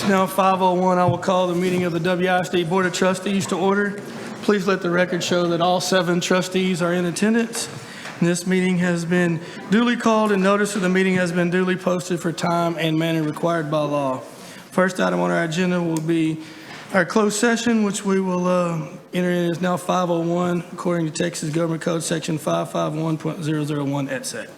Now 5:01, I will call the meeting of the WISD Board of Trustees to order. Please let the record show that all 7 trustees are in attendance. This meeting has been duly called and notice of the meeting has been duly posted for time and manner required by law. First item on our agenda will be our closed session, which we will enter in is now 5:01 according to Texas Government Code Section 551.001 et sec.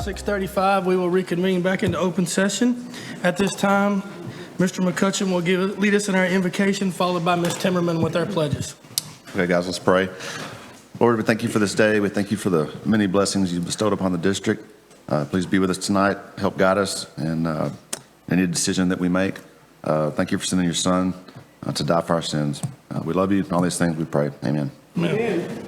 6:35. We will reconvene back into open session. At this time, Mr. McCutcheon will lead us in our invocation, followed by Ms. Timmerman with our pledges. Okay, guys, let's pray. Lord, we thank you for this day. We thank you for the many blessings you've bestowed upon the district. Please be with us tonight. Help guide us in any decision that we make. Thank you for sending your son to die for our sins. We love you. All these things we pray. Amen. Amen.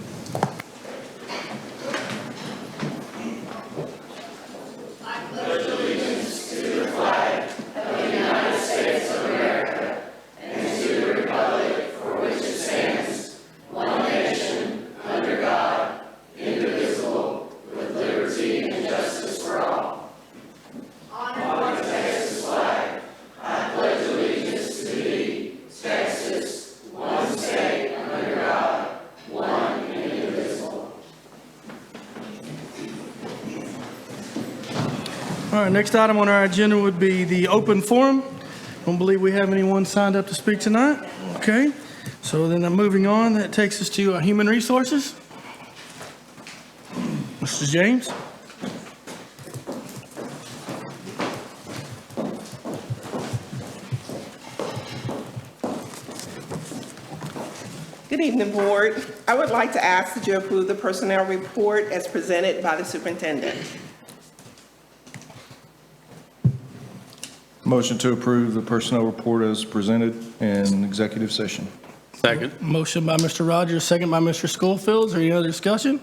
All right, next item on our agenda would be the open forum. I don't believe we have anyone signed up to speak tonight. Okay, so then I'm moving on. That takes us to human resources. Mr. James. Good evening, Board. I would like to ask that you approve the personnel report as presented by the superintendent. Motion to approve the personnel report as presented in executive session. Second. Motion by Mr. Rogers, second by Mr. Schofield. Is there any other discussion?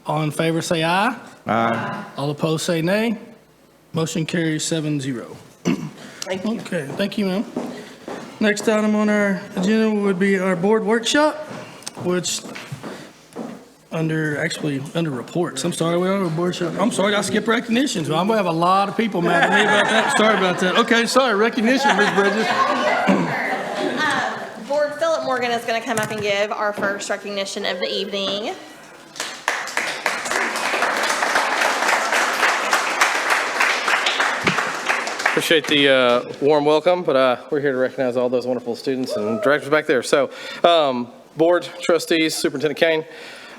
All in favor say aye. Aye. All opposed say nay. Motion carries 7-0. Thank you. Okay, thank you, ma'am. Next item on our agenda would be our board workshop, which under reports. I'm sorry, we are a board shop. I'm sorry, I skipped recognitions. Well, I'm gonna have a lot of people mad at me about that. Sorry about that. Okay, sorry, recognition, Ms. Bridges. Board Philip Morgan is going to come up and give our first recognition of the evening. Appreciate the warm welcome, but we're here to recognize all those wonderful students and directors back there. So, board, trustees, Superintendent Kane,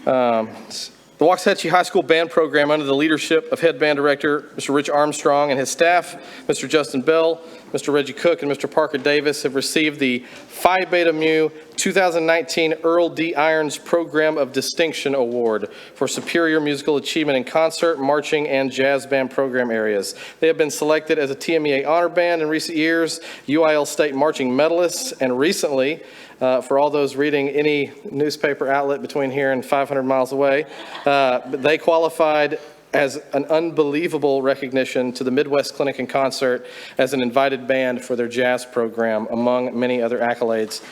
the Waxahachie High School Band Program under the leadership of Head Band Director Mr. Rich Armstrong and his staff, Mr. Justin Bell, Mr. Reggie Cook, and Mr. Parker Davis have received the Phi Beta Mu 2019 Earl D. Irons Program of Distinction Award for Superior Musical Achievement in Concert, Marching, and Jazz Band Program areas. They have been selected as a TMEA Honor Band in recent years, UIL State Marching Medalists, and recently, for all those reading any newspaper outlet between here and 500 miles away, they qualified as an unbelievable recognition to the Midwest Clinic and Concert as an invited band for their jazz program, among many other accolades.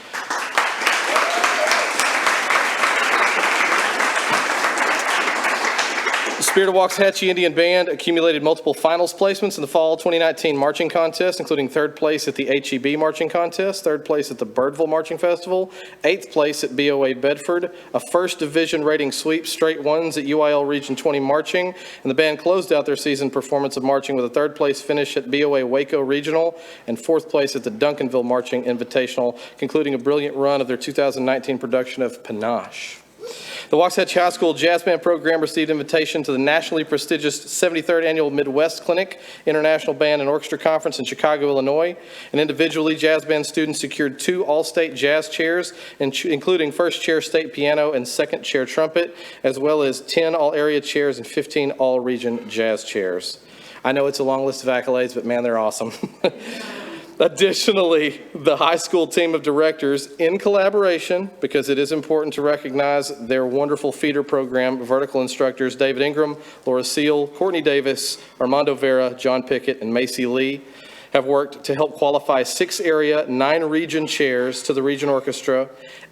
The Spirit of Waxahachie Indian Band accumulated multiple finals placements in the fall 2019 marching contest, including third place at the HEB marching contest, third place at the Birdville Marching Festival, 8th place at BOA Bedford, a first division rating sweep, straight ones at UIL Region 20 marching, and the band closed out their season performance of marching with a third place finish at BOA Waco Regional and 4th place at the Duncanville Marching Invitational, concluding a brilliant run of their 2019 production of Panache. The Waxahachie High School Jazz Band Program received invitation to the nationally prestigious 73rd Annual Midwest Clinic International Band and Orchestra Conference in Chicago, Illinois. And individually, jazz band students secured 2 all-state jazz chairs, including first chair state piano and second chair trumpet, as well as 10 all-area chairs and 15 all-region jazz chairs. I know it's a long list of accolades, but man, they're awesome. Additionally, the high school team of directors, in collaboration, because it is important to recognize their wonderful feeder program, vertical instructors David Ingram, Laura Seal, Courtney Davis, Armando Vera, John Pickett, and Macy Lee, have worked to help qualify 6 area, 9 region chairs to the region orchestra,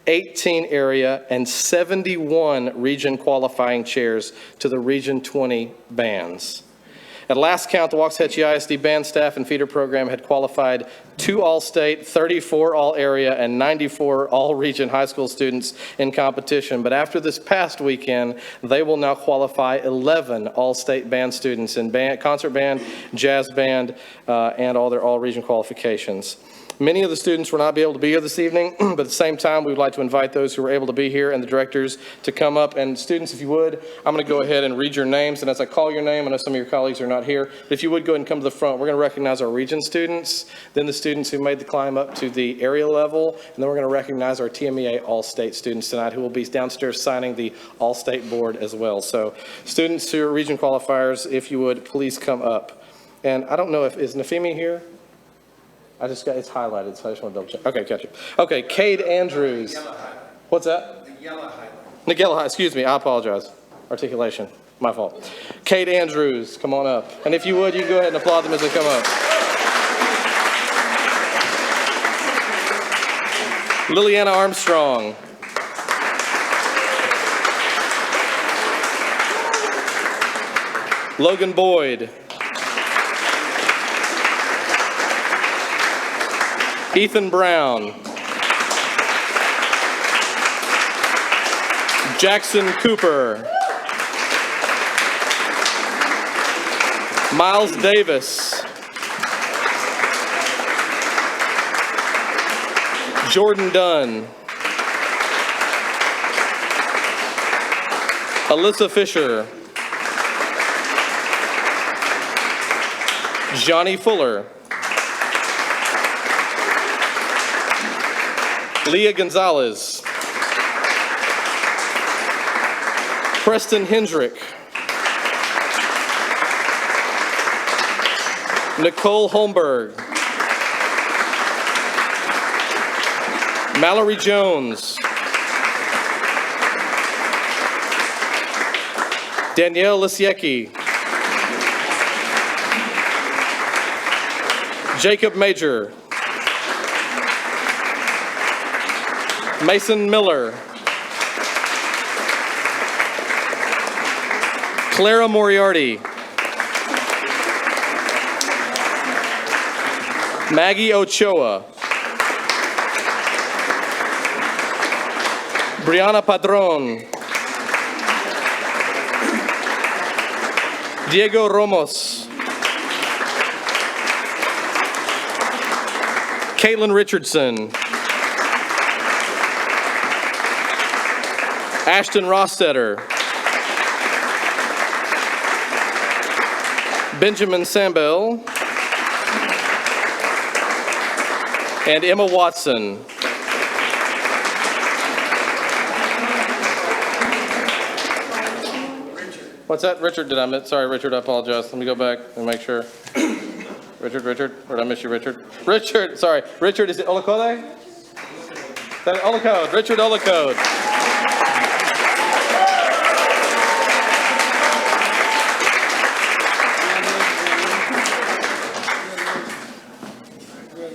18 area, and 71 region qualifying chairs to the Region 20 bands. At last count, the Waxahachie ISD band staff and feeder program had qualified 2 all-state, 34 all-area, and 94 all-region high school students in competition. But after this past weekend, they will now qualify 11 all-state band students in band, concert band, jazz band, and all their all-region qualifications. Many of the students will not be able to be here this evening, but at the same time, we would like to invite those who are able to be here and the directors to come up. And students, if you would, I'm going to go ahead and read your names. And as I call your name, I know some of your colleagues are not here, but if you would go ahead and come to the front, we're going to recognize our region students, then the students who made the climb up to the area level, and then we're going to recognize our TMEA All-State students tonight who will be downstairs signing the All-State board as well. So students who are region qualifiers, if you would, please come up. And I don't know if, is Nafemi here? It's highlighted, so I just want to double check. Okay, gotcha. Okay, Cade Andrews. What's that? The yellow highlight. Excuse me, I apologize. Articulation, my fault. Cade Andrews, come on up. And if you would, you can go ahead and applaud them as they come up. Liliana Armstrong. Logan Boyd. Ethan Brown. Jackson Cooper. Miles Davis. Jordan Dunn. Alyssa Fisher. Johnny Fuller. Leah Gonzalez. Preston Hendrick. Nicole Holmberg. Mallory Jones. Danielle Lisiecki. Jacob Major. Mason Miller. Clara Moriarty. Maggie Ochoa. Brianna Padron. Diego Ramos. Caitlin Richardson. Ashton Rostetter. Benjamin Sambell. And Emma Watson. What's that? Richard, did I miss? Sorry, Richard, I apologize. Let me go back and make sure. Richard, or did I miss you, Richard? Richard, sorry. Richard, is it Olakode? Is that Olakode? Richard Olakode.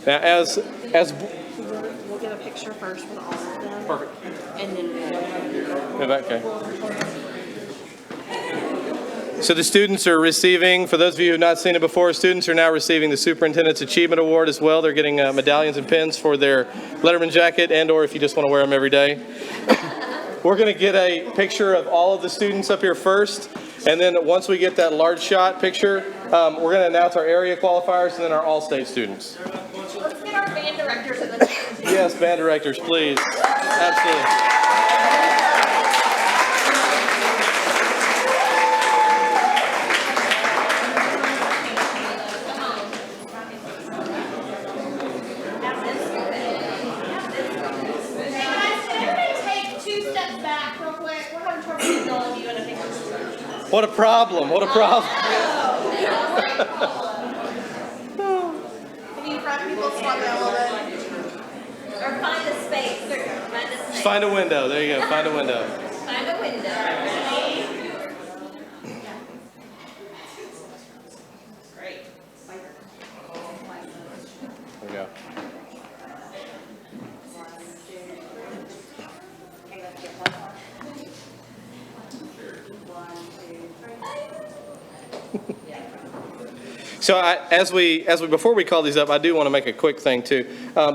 Now, as We'll get a picture first with all of them. perfect. And then Yeah, okay. So the students are receiving, for those of you who have not seen it before, students are now receiving the Superintendent's Achievement Award as well. They're getting medallions and pins for their Letterman jacket and or if you just want to wear them every day. We're going to get a picture of all of the students up here first. And then once we get that large shot picture, we're going to announce our area qualifiers and then our all-state students. let's get our band directors in the Yes, band directors, please. Absolutely. What a problem, what a problem. Can you front people swap it a little bit? Or find a space. There you go. Find a space. Find a window, there you go, find a window. Find a window. Great. There we go. So before we call these up, I do want to make a quick thing too,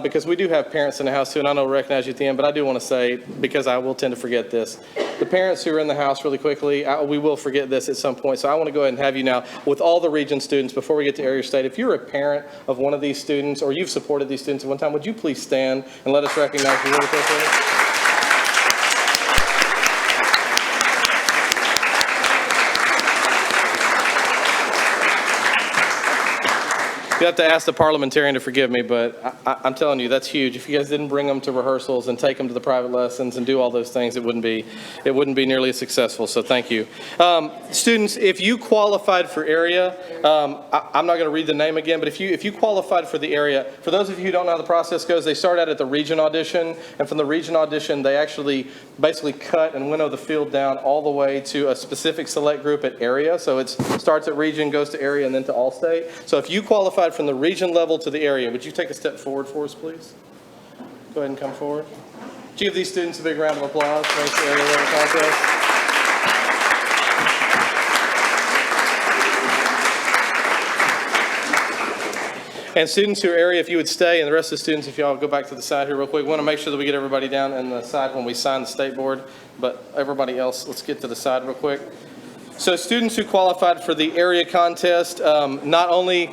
because we do have parents in the house too, and I know I'll recognize you at the end, but I do want to say, because I will tend to forget this, the parents who are in the house really quickly, we will forget this at some point, so I want to go ahead and have you now, with all the region students, before we get to area state, if you're a parent of one of these students, or you've supported these students at one time, would you please stand and let us recognize you really quickly? You have to ask the parliamentarian to forgive me, but I'm telling you, that's huge. If you guys didn't bring them to rehearsals and take them to the private lessons and do all those things, it wouldn't be nearly as successful, so thank you. Students, if you qualified for area, I'm not going to read the name again, but if you qualified for the area, for those of you who don't know how the process goes, they start out at the region audition, and from the region audition, they actually basically cut and winnow the field down all the way to a specific select group at area. So it starts at region, goes to area, and then to all-state. So if you qualified from the region level to the area, would you take a step forward for us, please? Go ahead and come forward. Would you give these students a big round of applause for the area level contest? And students who are area, if you would stay, and the rest of the students, if y'all go back to the side here real quick, we want to make sure that we get everybody down in the side when we sign the state board, but everybody else, let's get to the side real quick. So students who qualified for the area contest, not only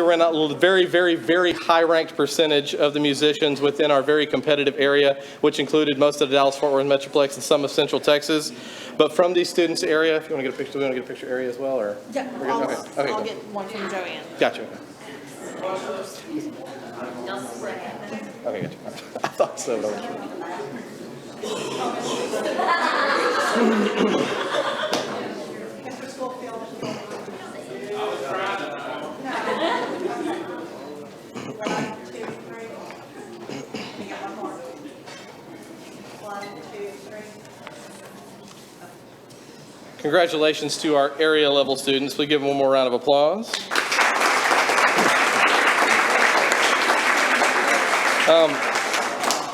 were in a very, very, very high-ranked percentage of the musicians within our very competitive area, which included most of the Dallas-Fort Worth Metroplex and some of Central Texas, but from these students' area, if you want to get a picture, do we want to get a picture area as well, or? Yeah, Okay, I'll get one from Joanne. Gotcha. Okay, gotcha. I thought so, but I wasn't sure. Congratulations to our area level students. Please give them one more round of applause.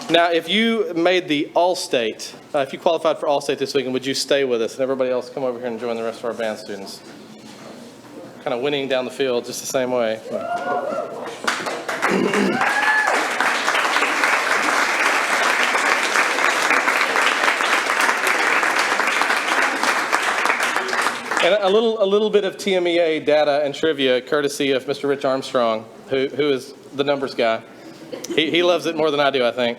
Now, if you made the All-State, if you qualified for All-State this weekend, would you stay with us? And everybody else come over here and join the rest of our band students. Kind of winning down the field just the same way. And a little bit of TMEA data and trivia, courtesy of Mr. Rich Armstrong, who is the numbers guy. He loves it more than I do, I think.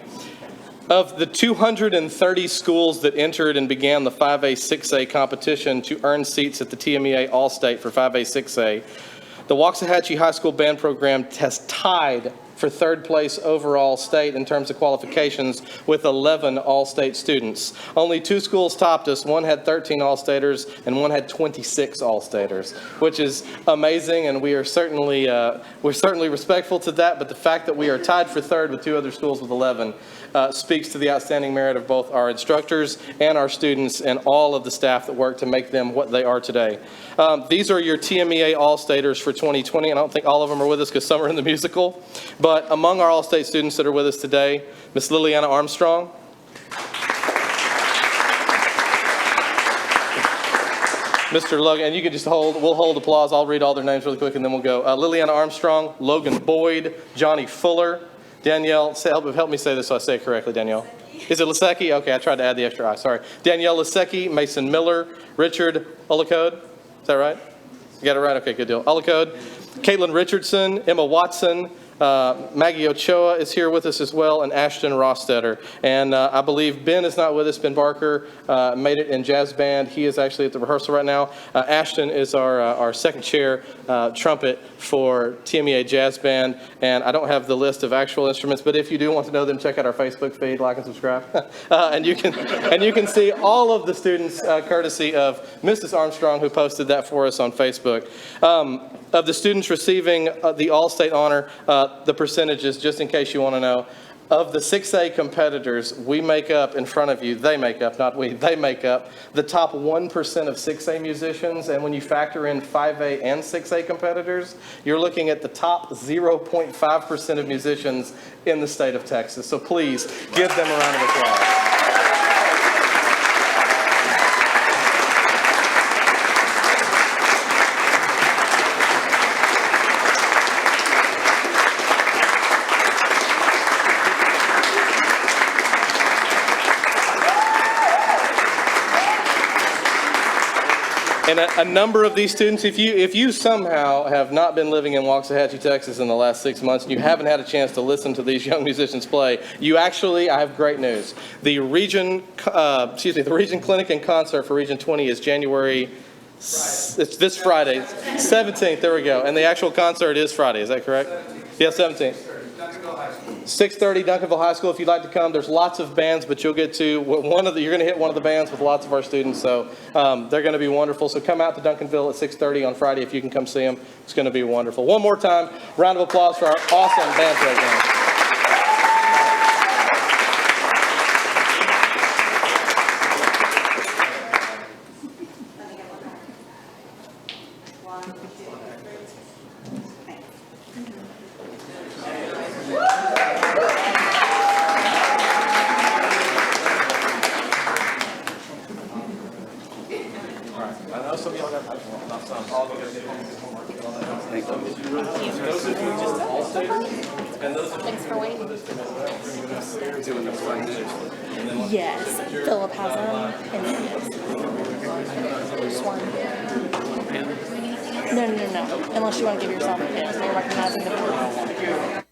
Of the 230 schools that entered and began the 5A, 6A competition to earn seats at the TMEA All-State for 5A, 6A, the Waxahachie High School Band Program has tied for third place overall state in terms of qualifications with 11 All-State students. Only 2 schools topped us. One had 13 All-Staters and one had 26 All-Staters, which is amazing, and we're certainly respectful to that, but the fact that we are tied for third with 2 other schools with 11 speaks to the outstanding merit of both our instructors and our students and all of the staff that work to make them what they are today. These are your TMEA All-Staters for 2020, and I don't think all of them are with us because some are in the musical. But among our All-State students that are with us today, Miss Liliana Armstrong. Mr. Logan, and you can just we'll hold applause. I'll read all their names really quick and then we'll go. Liliana Armstrong, Logan Boyd, Johnny Fuller, Danielle, help me say this so I say it correctly, Danielle. Is it Lasecki? Okay, I tried to add the extra I, sorry. Danielle Lasecki, Mason Miller, Richard Ullacode. Is that right? You got it right? Okay, good deal. Ullacode. Caitlin Richardson, Emma Watson, Maggie Ochoa is here with us as well, and Ashton Rostetter. And I believe Ben is not with us. Ben Barker made it in jazz band. He is actually at the rehearsal right now. Ashton is our second chair trumpet for TMEA Jazz Band. And I don't have the list of actual instruments, but if you do want to know them, check out our Facebook feed, like and subscribe. and you can see all of the students courtesy of Mrs. Armstrong, who posted that for us on Facebook. Of the students receiving the All-State honor, the percentages, just in case you want to know, of the 6A competitors, we make up in front of you, they make up, not we, they make up the top 1% of 6A musicians. And when you factor in 5A and 6A competitors, you're looking at the top 0.5% of musicians in the state of Texas. So please give them a round of applause. And a number of these students, if you somehow have not been living in Waxahachie, Texas in the last 6 months, and you haven't had a chance to listen to these young musicians play, I have great news. The Region Clinic and Concert for Region 20 is January, it's this Friday, 17th, there we go. And the actual concert is Friday, is that correct? Yeah, 17th. 6:30, Duncanville High School. If you'd like to come, there's lots of bands, but you'll get to you're going to hit one of the bands with lots of our students. So they're going to be wonderful. So come out to Duncanville at 6:30 on Friday if you can come see them. It's going to be wonderful. One more time, round of applause for our awesome band program. Thanks for waiting. Yes, Philip has them. And just one. No. Unless you want to give yourself a pen, so you're recognizing the board.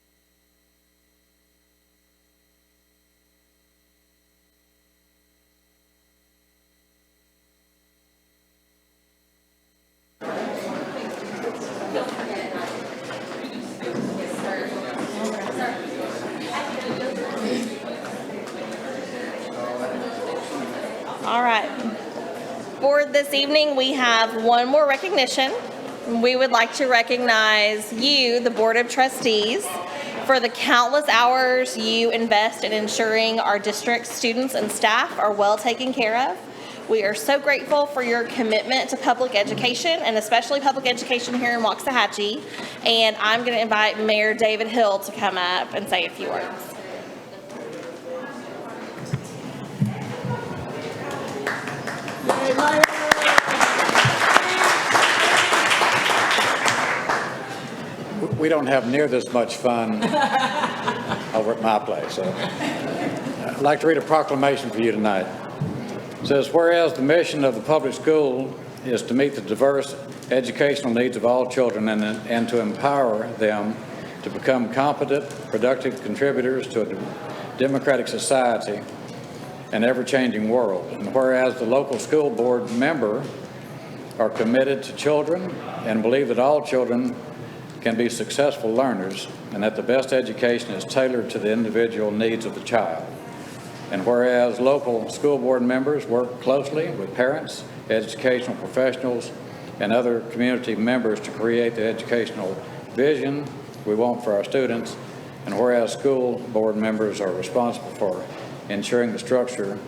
All right. For this evening, we have one more recognition. We would like to recognize you, the Board of Trustees, for the countless hours you invest in ensuring our district students and staff are well taken care of. We are so grateful for your commitment to public education, and especially public education here in Waxahachie. And I'm going to invite Mayor David Hill to come up and say a few words. We don't have near this much fun over at my place. So I'd like to read a proclamation for you tonight. It says, whereas the mission of the public school is to meet the diverse educational needs of all children and to empower them to become competent, productive contributors to a democratic society and ever-changing world. And whereas the local school board member are committed to children and believe that all children can be successful learners and that the best education is tailored to the individual needs of the child. And whereas local school board members work closely with parents, educational professionals, and other community members to create the educational vision we want for our students, and whereas school board members are responsible for ensuring the structure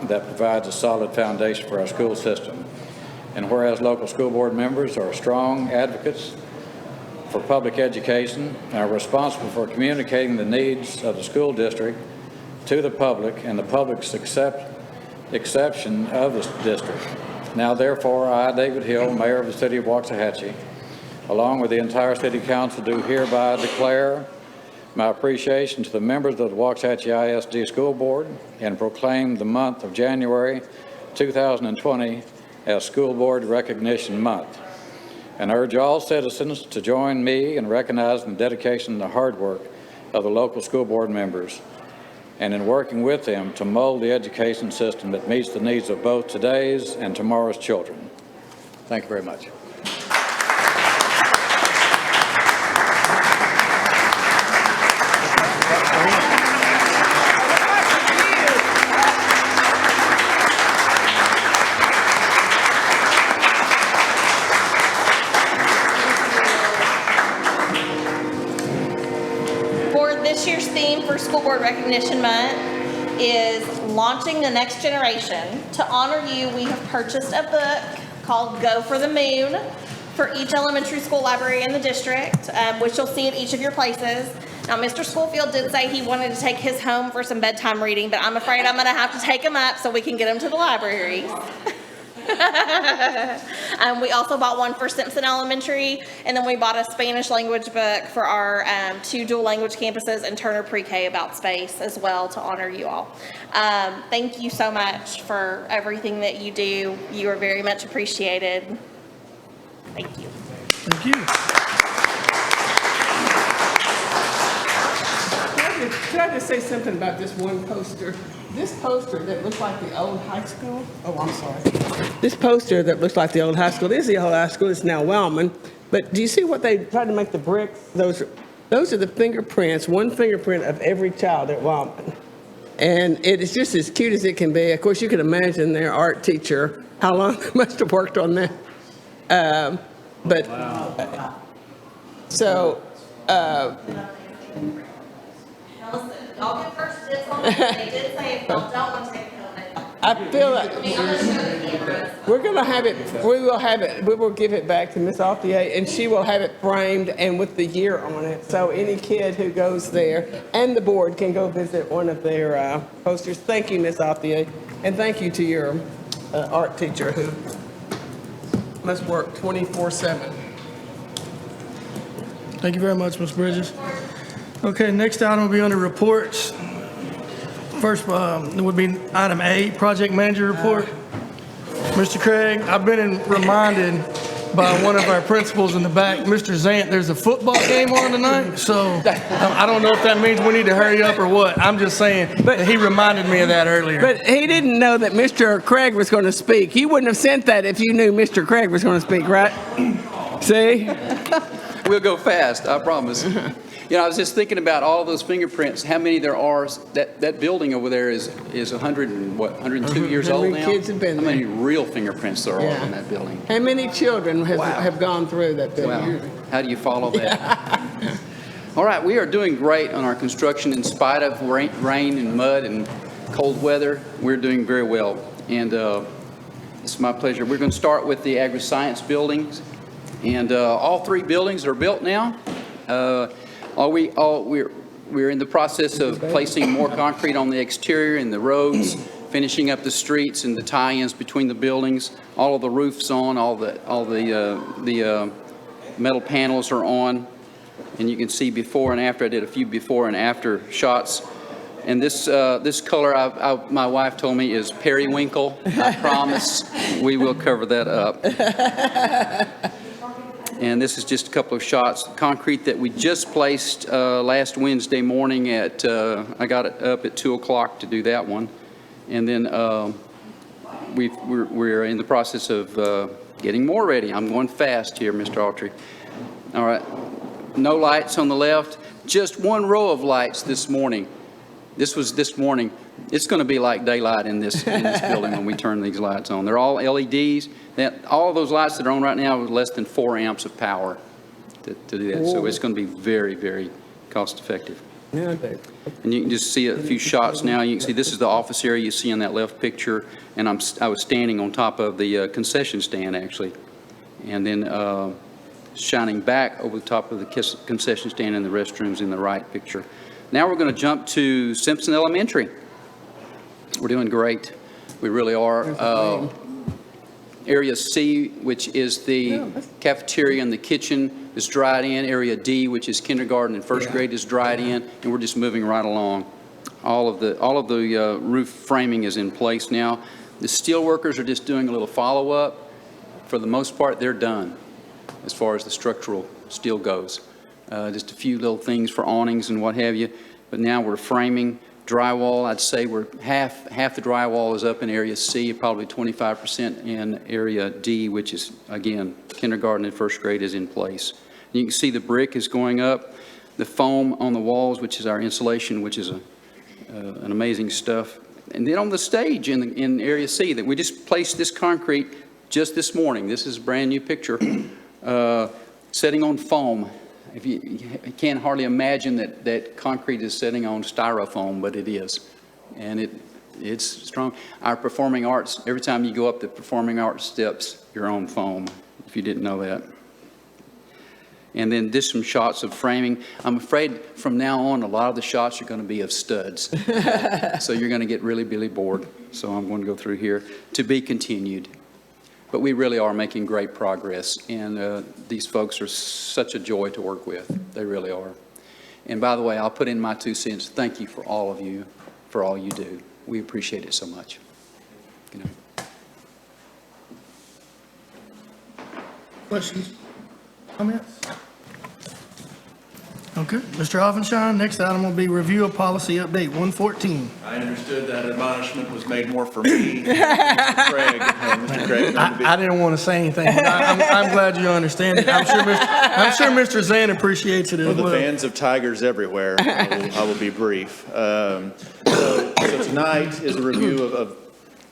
that provides a solid foundation for our school system, and whereas local school board members are strong advocates for public education and are responsible for communicating the needs of the school district to the public and the public's exception of the district. Now therefore, I, David Hill, Mayor of the City of Waxahachie, along with the entire City Council, do hereby declare my appreciation to the members of the Waxahachie ISD School Board and proclaim the month of January 2020 as School Board Recognition Month, and urge all citizens to join me in recognizing the dedication and the hard work of the local school board members and in working with them to mold the education system that meets the needs of both today's and tomorrow's children. Thank you very much. This year's theme for School Board Recognition Month is Launching the Next Generation. To honor you, we have purchased a book called Go for the Moon for each elementary school library in the district, which you'll see at each of your places. Now, Mr. Schofield did say he wanted to take his home for some bedtime reading, but I'm afraid I'm going to have to take him up so we can get him to the library. We also bought one for Simpson Elementary, and then we bought a Spanish language book for our 2 dual language campuses and Turner Pre-K about space as well to honor you all. Thank you so much for everything that you do. You are very much appreciated. Thank you. Thank you. Can I just say something about this one poster? This poster that looks like the old high school, oh, I'm sorry. This poster that looks like the old high school, this is the old high school, it's now Wellman. But do you see what they tried to make the bricks? Those are the fingerprints, one fingerprint of every child at Wellman. And it is just as cute as it can be. Of course, you can imagine their art teacher, how long they must have worked on that. Listen, y'all get first dibs on it. They did say if y'all don't want to take it, I feel like I'm gonna show the cameras. we're going to have it, we will give it back to Ms. Altier, and she will have it framed and with the year on it. So any kid who goes there and the board can go visit one of their posters. Thank you, Ms. Altier, and thank you to your art teacher who must work 24/7. Thank you very much, Ms. Bridges. Okay, next item will be under reports. First, it would be item A, project manager report. Mr. Craig, I've been reminded by one of our principals in the back, Mr. Zant, there's a football game on tonight, so I don't know if that means we need to hurry up or what. I'm just saying, but he reminded me of that earlier. But he didn't know that Mr. Craig was going to speak. You wouldn't have sent that if you knew Mr. Craig was going to speak, right? See? We'll go fast, I promise. You know, I was just thinking about all those fingerprints, how many there are. That building over there is 102 years How old many now? kids have been How many there? real fingerprints there are Yeah. on that building? How many children Wow. have gone through that building? Wow, how do you follow that? All right, we are doing great on our construction in spite of rain and mud and cold weather. We're doing very well, and it's my pleasure. We're going to start with the agri-science buildings, and all 3 buildings are built now. We're in the process of placing more concrete on the exterior and the roads, finishing up the streets and the tie-ins between the buildings. All of the roofs on, all the metal panels are on, and you can see before and after. I did a few before and after shots. And this color, my wife told me, is periwinkle. I promise we will cover that up. And this is just a couple of shots. Concrete that we just placed last Wednesday morning at, I got it up at 2 o'clock to do that one. And then we're in the process of getting more ready. I'm going fast here, Mr. Autry. All right, no lights on the left, just one row of lights this morning. This was this morning. It's going to be like daylight in this building when we turn these lights on. They're all LEDs. All of those lights that are on right now are less than 4 amps of power to do that. So it's going to be very, very cost effective. Yeah, And you can just see a few shots now. You can see this is the office area you see in that left picture. And I was standing on top of the concession stand, actually. And then shining back over the top of the concession stand and the restrooms in the right picture. Now we're going to jump to Simpson Elementary. We're doing great. We really are. Area C, which is the cafeteria and the kitchen, is dried in. Area D, which is kindergarten and first grade, is dried in, and we're just moving right along. All of the roof framing is in place now. The steel workers are just doing a little follow-up. For the most part, they're done as far as the structural steel goes. Just a few little things for awnings and what have you. But now we're framing. Drywall, I'd say we're half the drywall is up in area C, probably 25% in area D, which is, again, kindergarten and first grade is in place. You can see the brick is going up. The foam on the walls, which is our insulation, which is an amazing stuff. And then on the stage in area C, that we just placed this concrete just this morning. This is a brand new picture, setting on foam. If you can't hardly imagine that concrete is sitting on styrofoam, but it is. And it's strong. Our performing arts, every time you go up the performing arts steps, you're on foam, if you didn't know that. And then just some shots of framing. I'm afraid from now on, a lot of the shots are going to be of studs. So you're going to get really, really bored. So I'm going to go through here. To be continued. But we really are making great progress, and these folks are such a joy to work with. They really are. And by the way, I'll put in my 2 cents. Thank you for all of you, for all you do. We appreciate it so much. Good night. Questions? Comments? Okay, Mr. Offenshine, next item will be review of policy update 114. I understood that admonishment was made more for me, Mr. Craig. Mr. Craig, I didn't want to say anything, but I'm glad you understand it. I'm sure Mr. Zan appreciates it as for the well. fans of Tigers everywhere, I will be brief. So tonight is a review of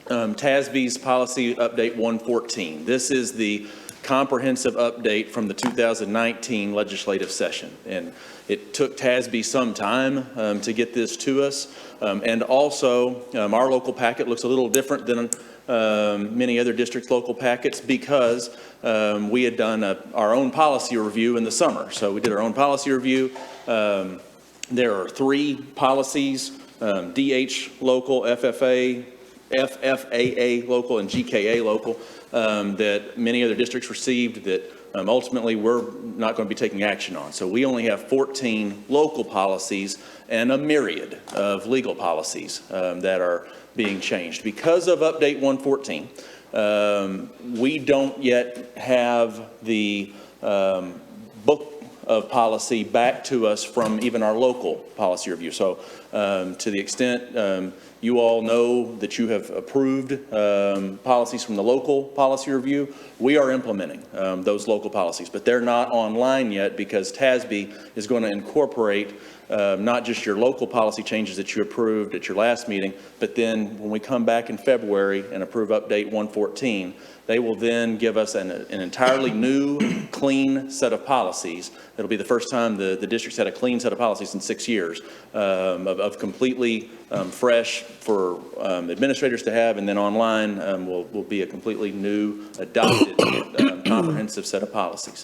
TASB's policy update 114. This is the comprehensive update from the 2019 legislative session. And it took TASB some time to get this to us. And also, our local packet looks a little different than many other districts' local packets because we had done our own policy review in the summer. So we did our own policy review. There are 3 policies, DH local, FFAA local, and GKA local, that many other districts received that ultimately we're not going to be taking action on. So we only have 14 local policies and a myriad of legal policies that are being changed. Because of Update 114, we don't yet have the book of policy back to us from even our local policy review. So to the extent you all know that you have approved policies from the local policy review, we are implementing those local policies, but they're not online yet because TASB is going to incorporate not just your local policy changes that you approved at your last meeting, but then when we come back in February and approve Update 114, they will then give us an entirely new, clean set of policies. It'll be the first time the district's had a clean set of policies in 6 years of completely fresh for administrators to have, and then online will be a completely new, adopted, comprehensive set of policies.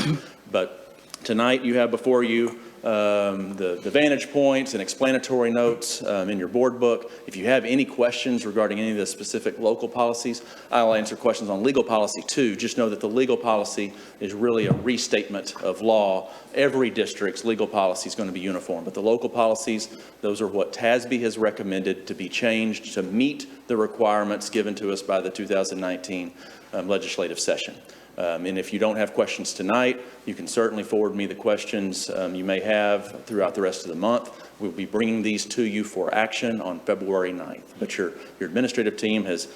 But tonight you have before you the vantage points and explanatory notes in your board book. If you have any questions regarding any of the specific local policies, I'll answer questions on legal policy too. Just know that the legal policy is really a restatement of law. Every district's legal policy is going to be uniform, but the local policies, those are what TASB has recommended to be changed to meet the requirements given to us by the 2019 legislative session. And if you don't have questions tonight, you can certainly forward me the questions you may have throughout the rest of the month. We'll be bringing these to you for action on February 9th. But your administrative team has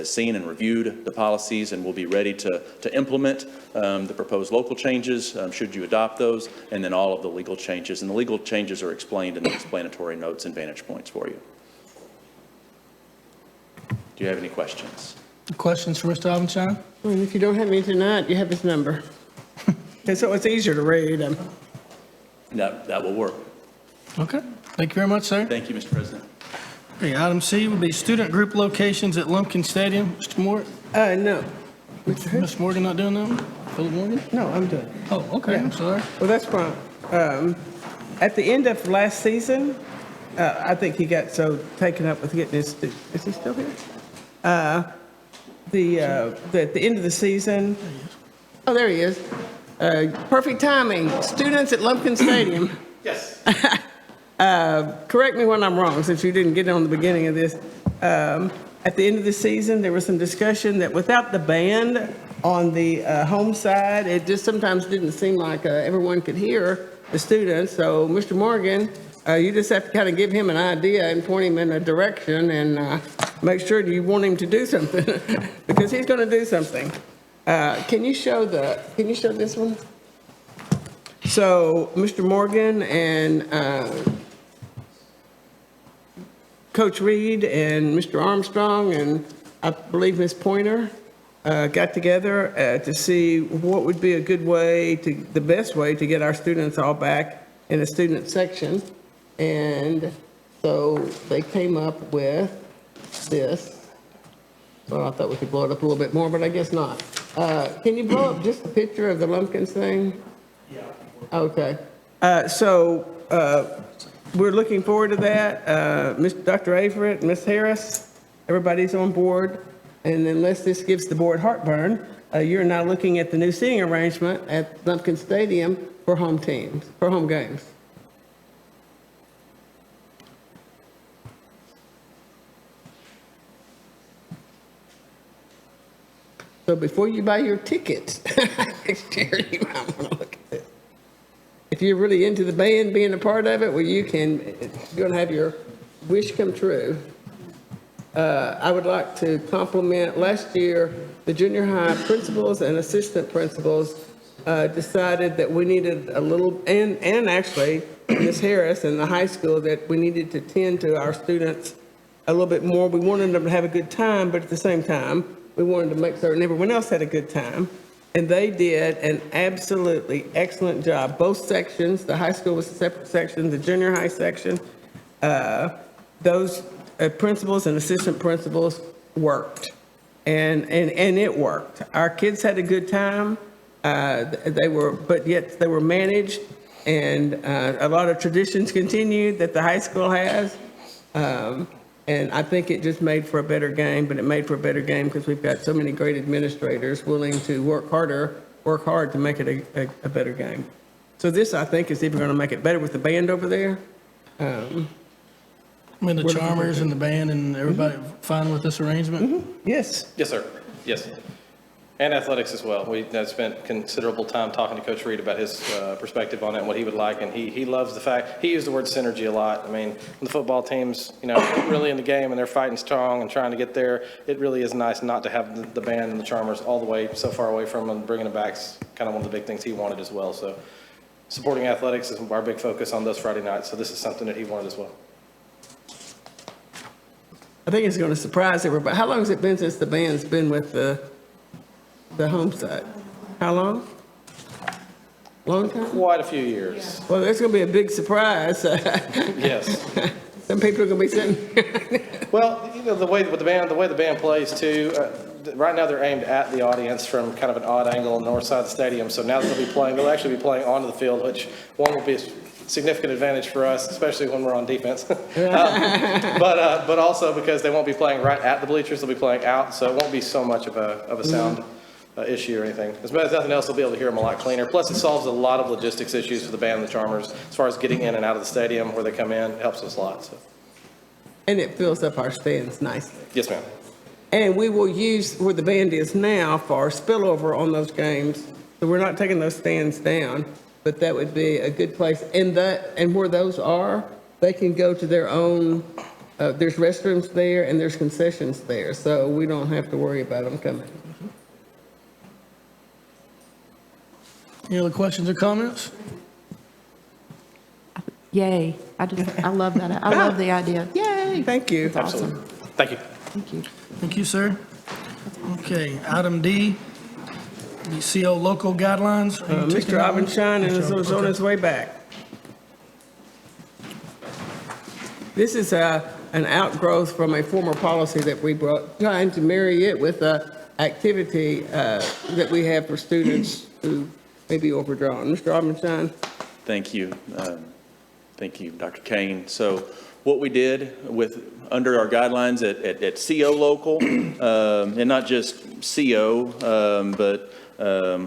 seen and reviewed the policies and will be ready to implement the proposed local changes should you adopt those, and then all of the legal changes. And the legal changes are explained in the explanatory notes and vantage points for you. Do you have any questions? Questions for Mr. Offenshine? Well, if you don't have any tonight, you have his number. And so it's easier to read. That will work. Okay, thank you very much, sir. Thank you, Mr. President. Okay, item C will be student group locations at Lumpkin Stadium. Mr. Moore, No. Mr. Who? Ms. Morgan not doing that one? Philip Morgan? No, I'm done. Oh, okay, I'm sorry. Well, that's fine. At the end of last season, I think he got so taken up with getting his, is he still here? At the end of the season, oh, there he is. Perfect timing. Students at Lumpkin Stadium. Yes. Correct me when I'm wrong, since you didn't get on the beginning of this. At the end of the season, there was some discussion that without the band on the home side, it just sometimes didn't seem like everyone could hear the students. So, Mr. Morgan, you just have to kind of give him an idea and point him in a direction and make sure you want him to do something because he's going to do something. Can you show this one? So, Mr. Morgan and Coach Reed and Mr. Armstrong and I believe Ms. Pointer got together to see what would be a good way the best way to get our students all back in a student section. And so they came up with this. Well, I thought we could blow it up a little bit more, but I guess not. Can you blow up just a picture of the Lumpkins thing? Yeah. Okay. We're looking forward to that. Dr. Averett, Ms. Harris, everybody's on board. And unless this gives the board heartburn, you're now looking at the new seating arrangement at Lumpkin Stadium for home teams, for home games. So before you buy your tickets next year, you might want to look at it. If you're really into the band being a part of it, well, you're going to have your wish come true. I would like to compliment, last year, the junior high principals and assistant principals decided that we needed a little, and actually, Ms. Harris and the high school, that we needed to tend to our students a little bit more. We wanted them to have a good time, but at the same time, we wanted to make certain everyone else had a good time. And they did an absolutely excellent job. Both sections, the high school was a separate section, the junior high section, those principals and assistant principals worked. And it worked. Our kids had a good time. But yet they were managed, and a lot of traditions continued that the high school has. And I think it just made for a better game, but it made for a better game because we've got so many great administrators willing to work hard to make it a better game. So this, I think, is even going to make it better with the band over there. I mean, the Charmers and the band and everybody fine with this arrangement? Yes. Yes, sir. Yes. And athletics as well. We spent considerable time talking to Coach Reed about his perspective on it and what he would like, and he loves the fact, he used the word synergy a lot. I mean, when the football team's, really in the game and they're fighting strong and trying to get there, it really is nice not to have the band and the Charmers all the way so far away from them. Bringing them back is kind of one of the big things he wanted as well. So supporting athletics is our big focus on those Friday nights, so this is something that he wanted as well. I think it's going to surprise everybody. How long has it been since the band's been with the home side? How long? Long time? Quite a few years. Well, that's going to be a big surprise. Yes. Some people are going to be sitting. Well, the way the band plays too. Right now they're aimed at the audience from kind of an odd angle on the north side of the stadium. So now they'll actually be playing onto the field, which one will be a significant advantage for us, especially when we're on defense. But also because they won't be playing right at the bleachers, they'll be playing out, so it won't be so much of a sound issue or anything. As nothing else, they'll be able to hear them a lot cleaner. Plus, it solves a lot of logistics issues for the band and the Charmers as far as getting in and out of the stadium where they come in. It helps us a lot. So. And it fills up our stands nicely. Yes, ma'am. And we will use where the band is now for spillover on those games. So we're not taking those stands down, but that would be a good place. And where those are, they can go to their own, there's restrooms there and there's concessions there. So we don't have to worry about them coming. Any other questions or comments? Yay. I love that. I love the idea. Yay. Thank you. That's awesome. Thank you. Thank you. Thank you, sir. Okay, item D, the CO local guidelines. Are you taking Mr. that one? Abenshine is Okay. on his way back. This is an outgrowth from a former policy that we brought, trying to marry it with an activity that we have for students who may be overdrawn. Mr. Abenshine? Thank you. Thank you, Dr. Kane. So what we did under our guidelines at CO local, and not just CO, but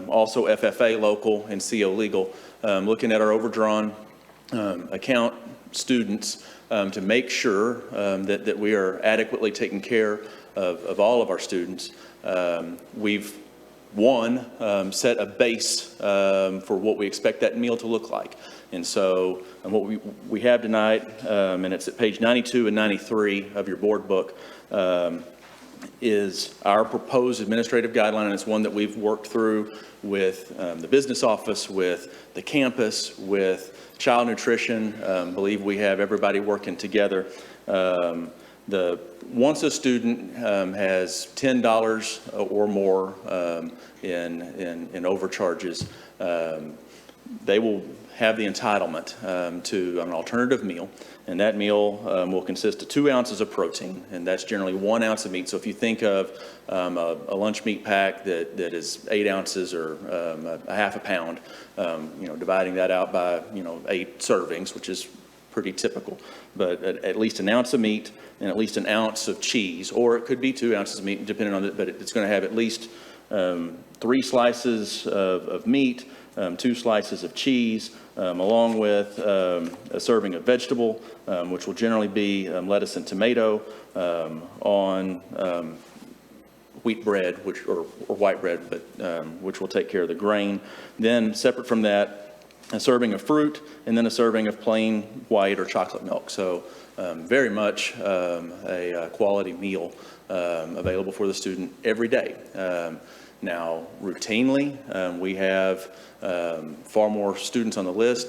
also FFA local and CO legal, looking at our overdrawn account students to make sure that we are adequately taking care of all of our students. We've set a base for what we expect that meal to look like. And so what we have tonight, and it's at page 92 and 93 of your board book, is our proposed administrative guideline, and it's one that we've worked through with the business office, with the campus, with child nutrition. Believe we have everybody working together. Once a student has $10 or more in overcharges, they will have the entitlement to an alternative meal, and that meal will consist of 2 ounces of protein, and that's generally 1 ounce of meat. So if you think of a lunch meat pack that is 8 ounces or a half a pound, dividing that out by 8 servings, which is pretty typical. But at least an ounce of meat and at least an ounce of cheese, or it could be 2 ounces of meat, depending on it, but it's going to have at least 3 slices of meat, 2 slices of cheese, along with a serving of vegetable, which will generally be lettuce and tomato, on wheat bread, or white bread, but which will take care of the grain. Then, separate from that, a serving of fruit, and then a serving of plain white or chocolate milk. So very much a quality meal available for the student every day. Now, routinely, we have far more students on the list,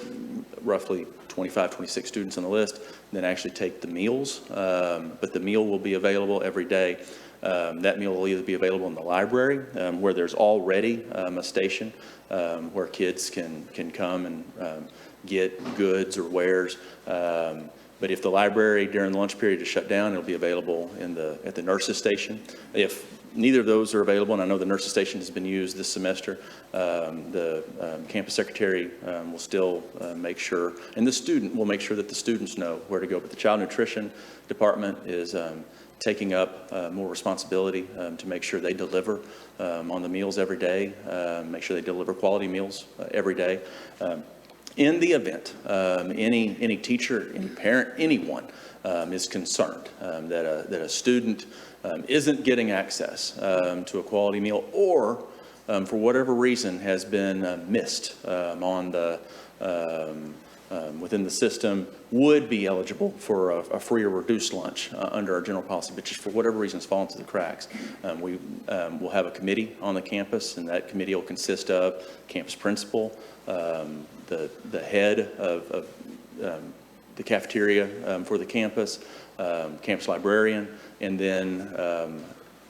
roughly 25, 26 students on the list, than actually take the meals. But the meal will be available every day. That meal will either be available in the library, where there's already a station where kids can come and get goods or wares. But if the library during the lunch period is shut down, it'll be available at the nurses station. If neither of those are available, and I know the nurses station has been used this semester, the campus secretary will still make sure, and the student will make sure that the students know where to go. But the child nutrition department is taking up more responsibility to make sure they deliver on the meals every day, make sure they deliver quality meals every day. In the event any teacher, any parent, anyone is concerned that a student isn't getting access to a quality meal, or for whatever reason has been missed on the within the system, would be eligible for a free or reduced lunch under our general policy, but just for whatever reason has fallen through the cracks. We will have a committee on the campus, and that committee will consist of campus principal, the head of the cafeteria for the campus, campus librarian, and then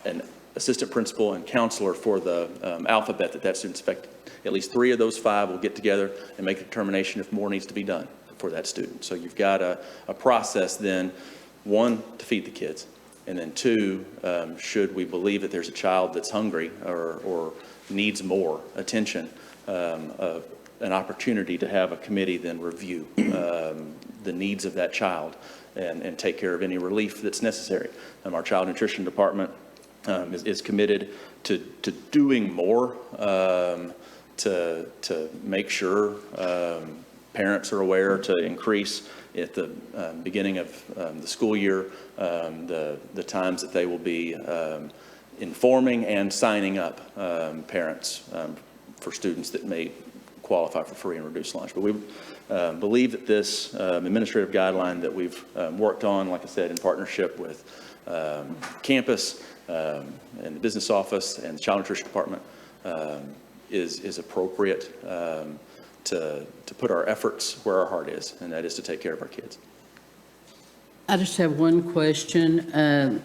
an assistant principal and counselor for the alphabet that student's affected. At least 3 of those 5 will get together and make a determination if more needs to be done for that student. So you've got a process then, 1, to feed the kids, and then 2, should we believe that there's a child that's hungry or needs more attention, an opportunity to have a committee then review the needs of that child and take care of any relief that's necessary. Our child nutrition department is committed to doing more to make sure parents are aware, to increase at the beginning of the school year the times that they will be informing and signing up parents for students that may qualify for free and reduced lunch. But we believe that this administrative guideline that we've worked on, like I said, in partnership with campus and the business office and the child nutrition department, is appropriate to put our efforts where our heart is, and that is to take care of our kids. I just have one question.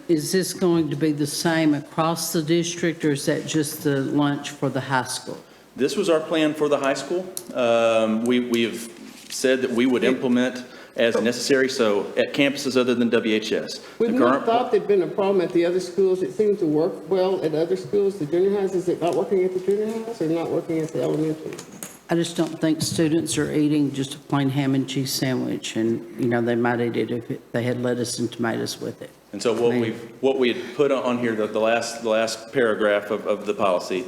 Is this going to be the same across the district, or is that just the lunch for the high school? This was our plan for the high school. We've said that we would implement as necessary, so at campuses other than WHS. We've not thought there'd been a problem at the other schools. It seemed to work well at other schools. The junior highs, is it not working at the junior highs or not working at the elementary? I just don't think students are eating just a plain ham and cheese sandwich, and, you know, they might eat it if they had lettuce and tomatoes with it. And so what we had put on here, the last paragraph of the policy,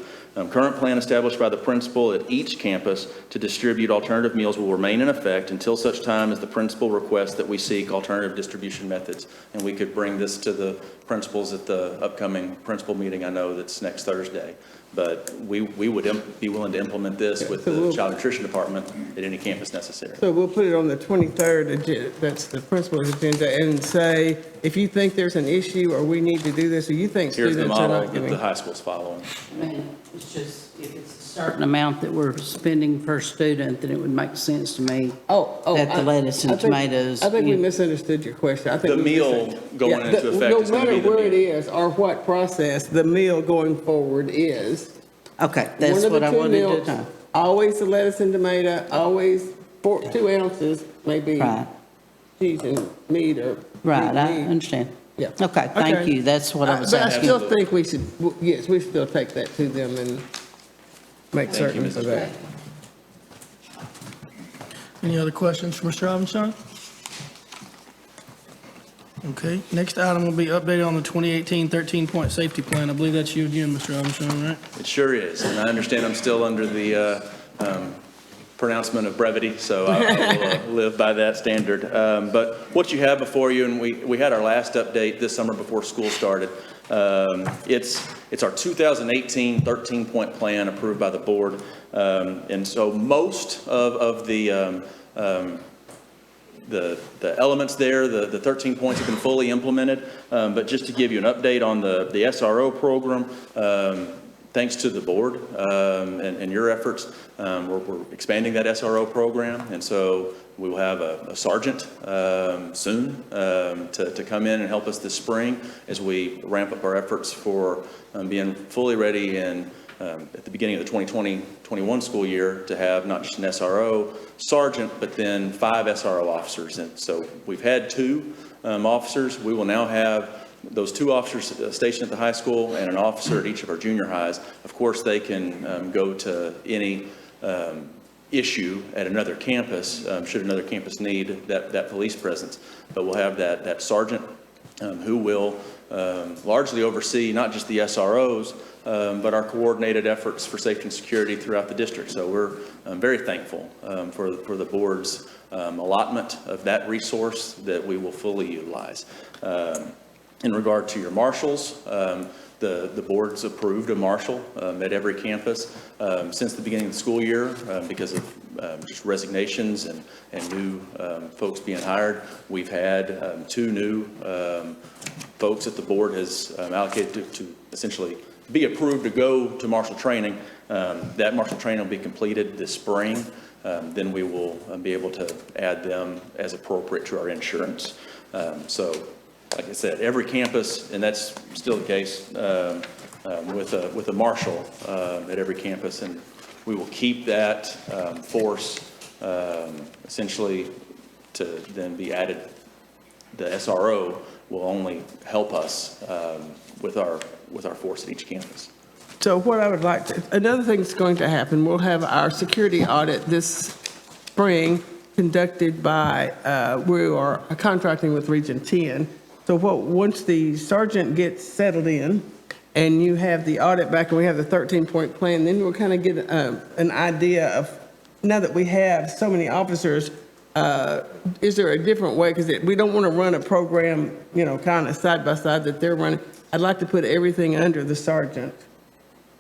current plan established by the principal at each campus to distribute alternative meals will remain in effect until such time as the principal requests that we seek alternative distribution methods. And we could bring this to the principals at the upcoming principal meeting, I know that's next Thursday. But we would be willing to implement this with the child nutrition department at any campus necessary. So we'll put it on the 23rd agenda, that's the principal's agenda, and say, if you think there's an issue or we need to do this, or you think Here's students the are model not that the giving. high school's following. I mean, it's just, if it's a certain amount that we're spending per student, then it would make sense to me that the lettuce and tomatoes. I think we misunderstood your question. I think The we meal misunderstood. going Yeah, into effect is going to be the No matter where it meal. is or what process, the meal going forward is. Okay, that's one of what the I two wanted to meals, know. always the lettuce and tomato, always 2 ounces, maybe Right. cheese and meat or. Right, I meat. understand. Yeah. Okay, thank Okay. you. That's what I was But I asking. still think we should, yes, we still take that to them and make Thank you, certain for Mrs. that. Any other questions for Mr. Robinson? Okay, next item will be updated on the 2018 13-point safety plan. I believe that's you again, Mr. Armstrong, right? It sure is, and I understand I'm still under the pronouncement of brevity, so I will live by that standard. But what you have before you, and we had our last update this summer before school started. It's our 2018 13-point plan approved by the board, and so most of the elements there, the 13 points have been fully implemented. But just to give you an update on the SRO program, thanks to the board and your efforts, we're expanding that SRO program. And so we will have a sergeant soon to come in and help us this spring as we ramp up our efforts for being fully ready and at the beginning of the 2020-21 school year to have not just an SRO sergeant, but then 5 SRO officers. And so we've had 2 officers. We will now have those 2 officers stationed at the high school and an officer at each of our junior highs. Of course, they can go to any issue at another campus, should another campus need that police presence. But we'll have that sergeant who will largely oversee not just the SROs, but our coordinated efforts for safety and security throughout the district. So we're very thankful for the board's allotment of that resource that we will fully utilize. In regard to your marshals, the board's approved a marshal at every campus since the beginning of the school year because of just resignations and new folks being hired. We've had 2 new folks that the board has allocated to essentially be approved to go to marshal training. That marshal training will be completed this spring. Then we will be able to add them as appropriate to our insurance. So, like I said, every campus, and that's still the case with a marshal at every campus, and we will keep that force essentially to then be added. The SRO will only help us with our force at each campus. So what I would like to, another thing that's going to happen, we'll have our security audit this spring conducted by, we are contracting with Region 10. So once the sergeant gets settled in and you have the audit back and we have the 13-point plan, then we'll kind of get an idea of, now that we have so many officers, is there a different way? Because we don't want to run a program, kind of side by side that they're running. I'd like to put everything under the sergeant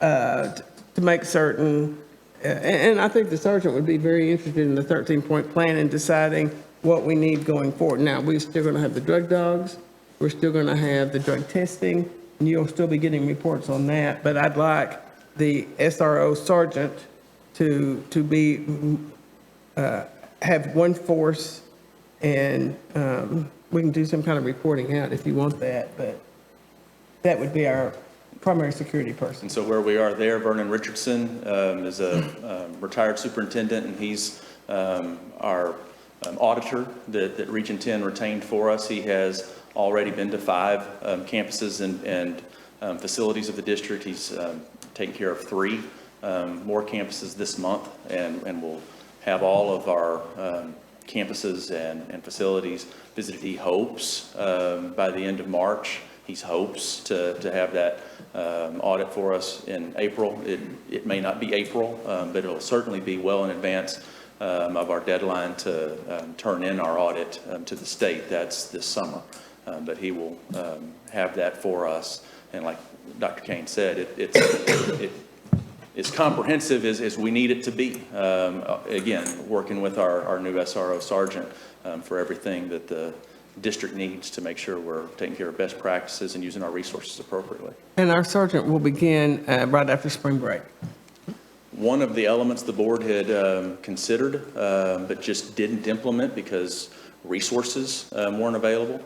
to make certain, and I think the sergeant would be very interested in the 13-point plan and deciding what we need going forward. Now, we're still going to have the drug dogs. We're still going to have the drug testing, and you'll still be getting reports on that. But I'd like the SRO sergeant to be have one force, and we can do some kind of reporting out if you want that. But that would be our primary security person. And so where we are there, Vernon Richardson is a retired superintendent, and he's our auditor that Region 10 retained for us. He has already been to 5 campuses and facilities of the district. He's taken care of 3 more campuses this month, and we'll have all of our campuses and facilities visited. He hopes by the end of March, he hopes to have that audit for us in April. It may not be April, but it'll certainly be well in advance of our deadline to turn in our audit to the state. That's this summer. But he will have that for us. And like Dr. Kane said, it's comprehensive as we need it to be. Again, working with our new SRO sergeant for everything that the district needs to make sure we're taking care of best practices and using our resources appropriately. And our sergeant will begin right after spring break. One of the elements the board had considered but just didn't implement because resources weren't available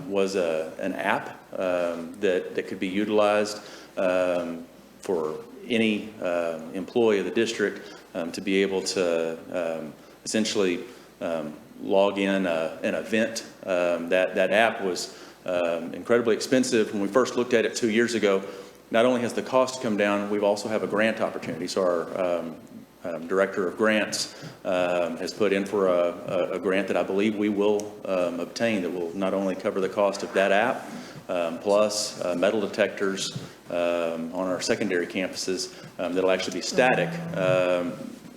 was an app that could be utilized for any employee of the district to be able to essentially log in an event. That app was incredibly expensive when we first looked at it 2 years ago. Not only has the cost come down, we've also have a grant opportunity. So Director of Grants has put in for a grant that I believe we will obtain that will not only cover the cost of that app, plus metal detectors on our secondary campuses that'll actually be static,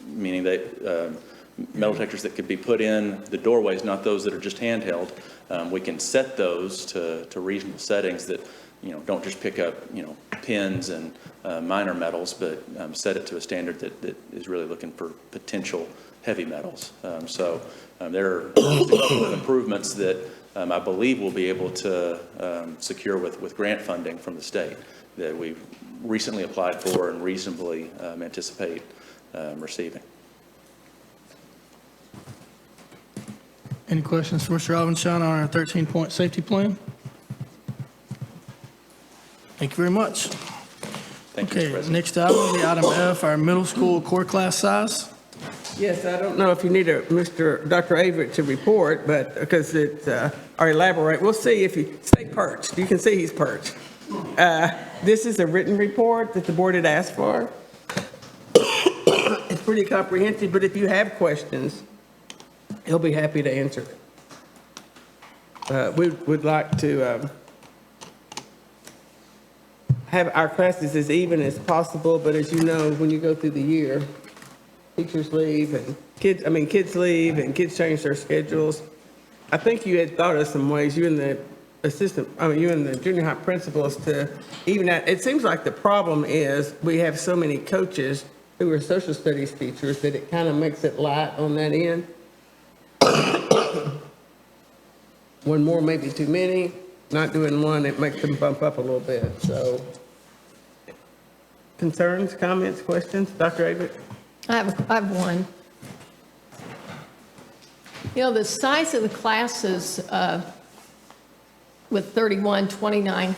meaning that metal detectors that could be put in the doorways, not those that are just handheld. We can set those to reasonable settings that, don't just pick up, pins and minor metals, but set it to a standard that is really looking for potential heavy metals. So there are improvements that I believe we'll be able to secure with grant funding from the state that we've recently applied for and reasonably anticipate receiving. Any questions for Mr. Robinson on our 13-point safety plan? Thank you very much. Thank you, Mr. Okay, President. next item will be item F, our middle school core class size. Yes, I don't know if you need Dr. Averett to report, but because it's, or elaborate, we'll see if you stay perched. You can see he's perched. This is a written report that the board had asked for. It's pretty comprehensive, but if you have questions, he'll be happy to answer them. We would like to have our classes as even as possible, but as you know, when you go through the year, teachers leave and kids leave and kids change their schedules. I think you had thought of some ways, you and the junior high principals, to even that. It seems like the problem is we have so many coaches who are social studies teachers that it kind of makes it light on that end. One more may be too many. Not doing one, it makes them bump up a little bit. So concerns, comments, questions? Dr. Averett? I have one. The size of the classes with 31, 29,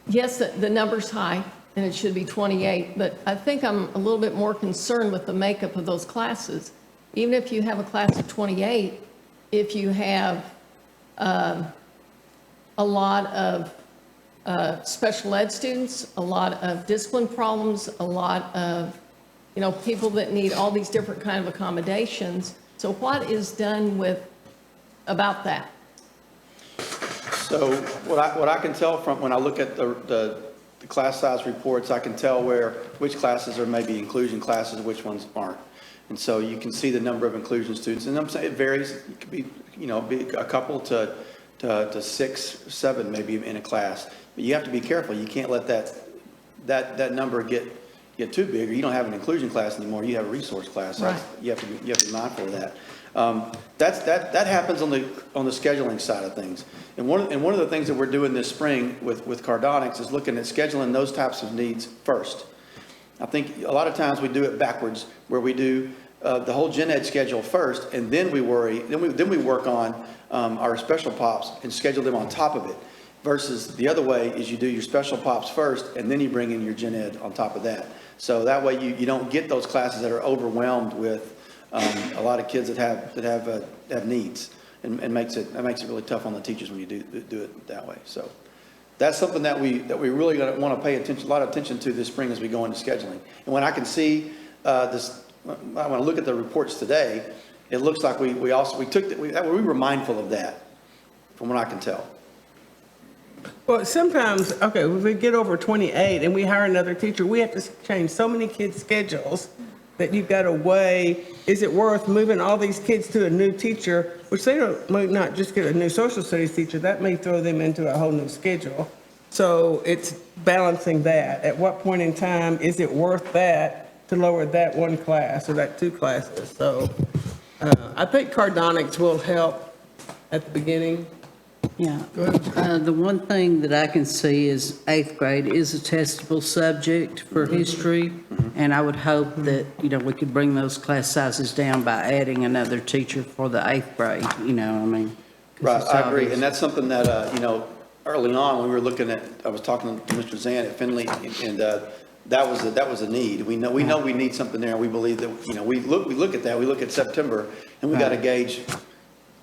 yes, the number's high, and it should be 28, but I think I'm a little bit more concerned with the makeup of those classes. Even if you have a class of 28, if you have a lot of special ed students, a lot of discipline problems, a lot of, people that need all these different kind of accommodations. So what is done about that? So what I can tell from when I look at the class size reports, I can tell which classes are maybe inclusion classes, which ones aren't. And so you can see the number of inclusion students, and I'm saying it varies. It could be, be a couple to 6, 7 maybe in a class. But you have to be careful. You can't let that number get too big, or you don't have an inclusion class anymore. You have a resource class. Right. You have to be mindful of that. That happens on the scheduling side of things. And one of the things that we're doing this spring with Cardonics is looking at scheduling those types of needs first. I think a lot of times we do it backwards, where we do the whole gen ed schedule first, and then we work on our special pops and schedule them on top of it. Versus the other way is you do your special pops first, and then you bring in your gen ed on top of that. So that way you don't get those classes that are overwhelmed with a lot of kids that have needs, and makes it really tough on the teachers when you do it that way. So that's something that we really want to pay a lot of attention to this spring as we go into scheduling. And when I can see this, when I look at the reports today, it looks like we were mindful of that, from what I can tell. Well, sometimes, okay, if we get over 28 and we hire another teacher, we have to change so many kids' schedules that you've got to weigh, is it worth moving all these might to a new teacher, which they might not just get a new social studies teacher, that may throw them into a whole new schedule. So it's balancing that. At what point in time is it worth that to lower that one class or that 2 classes? So I think Cardonics will help at the beginning. Yeah. The one thing that I can see is 8th grade is a testable subject for history, and I would hope that, we could bring those class sizes down by adding another teacher for the 8th grade, Right, I agree, and that's something that, early on, we were looking at, I was talking to Mr. Zan at Finley, and that was a need. We know we need something there, and we believe that, we look at that, we look at September, and we got to gauge,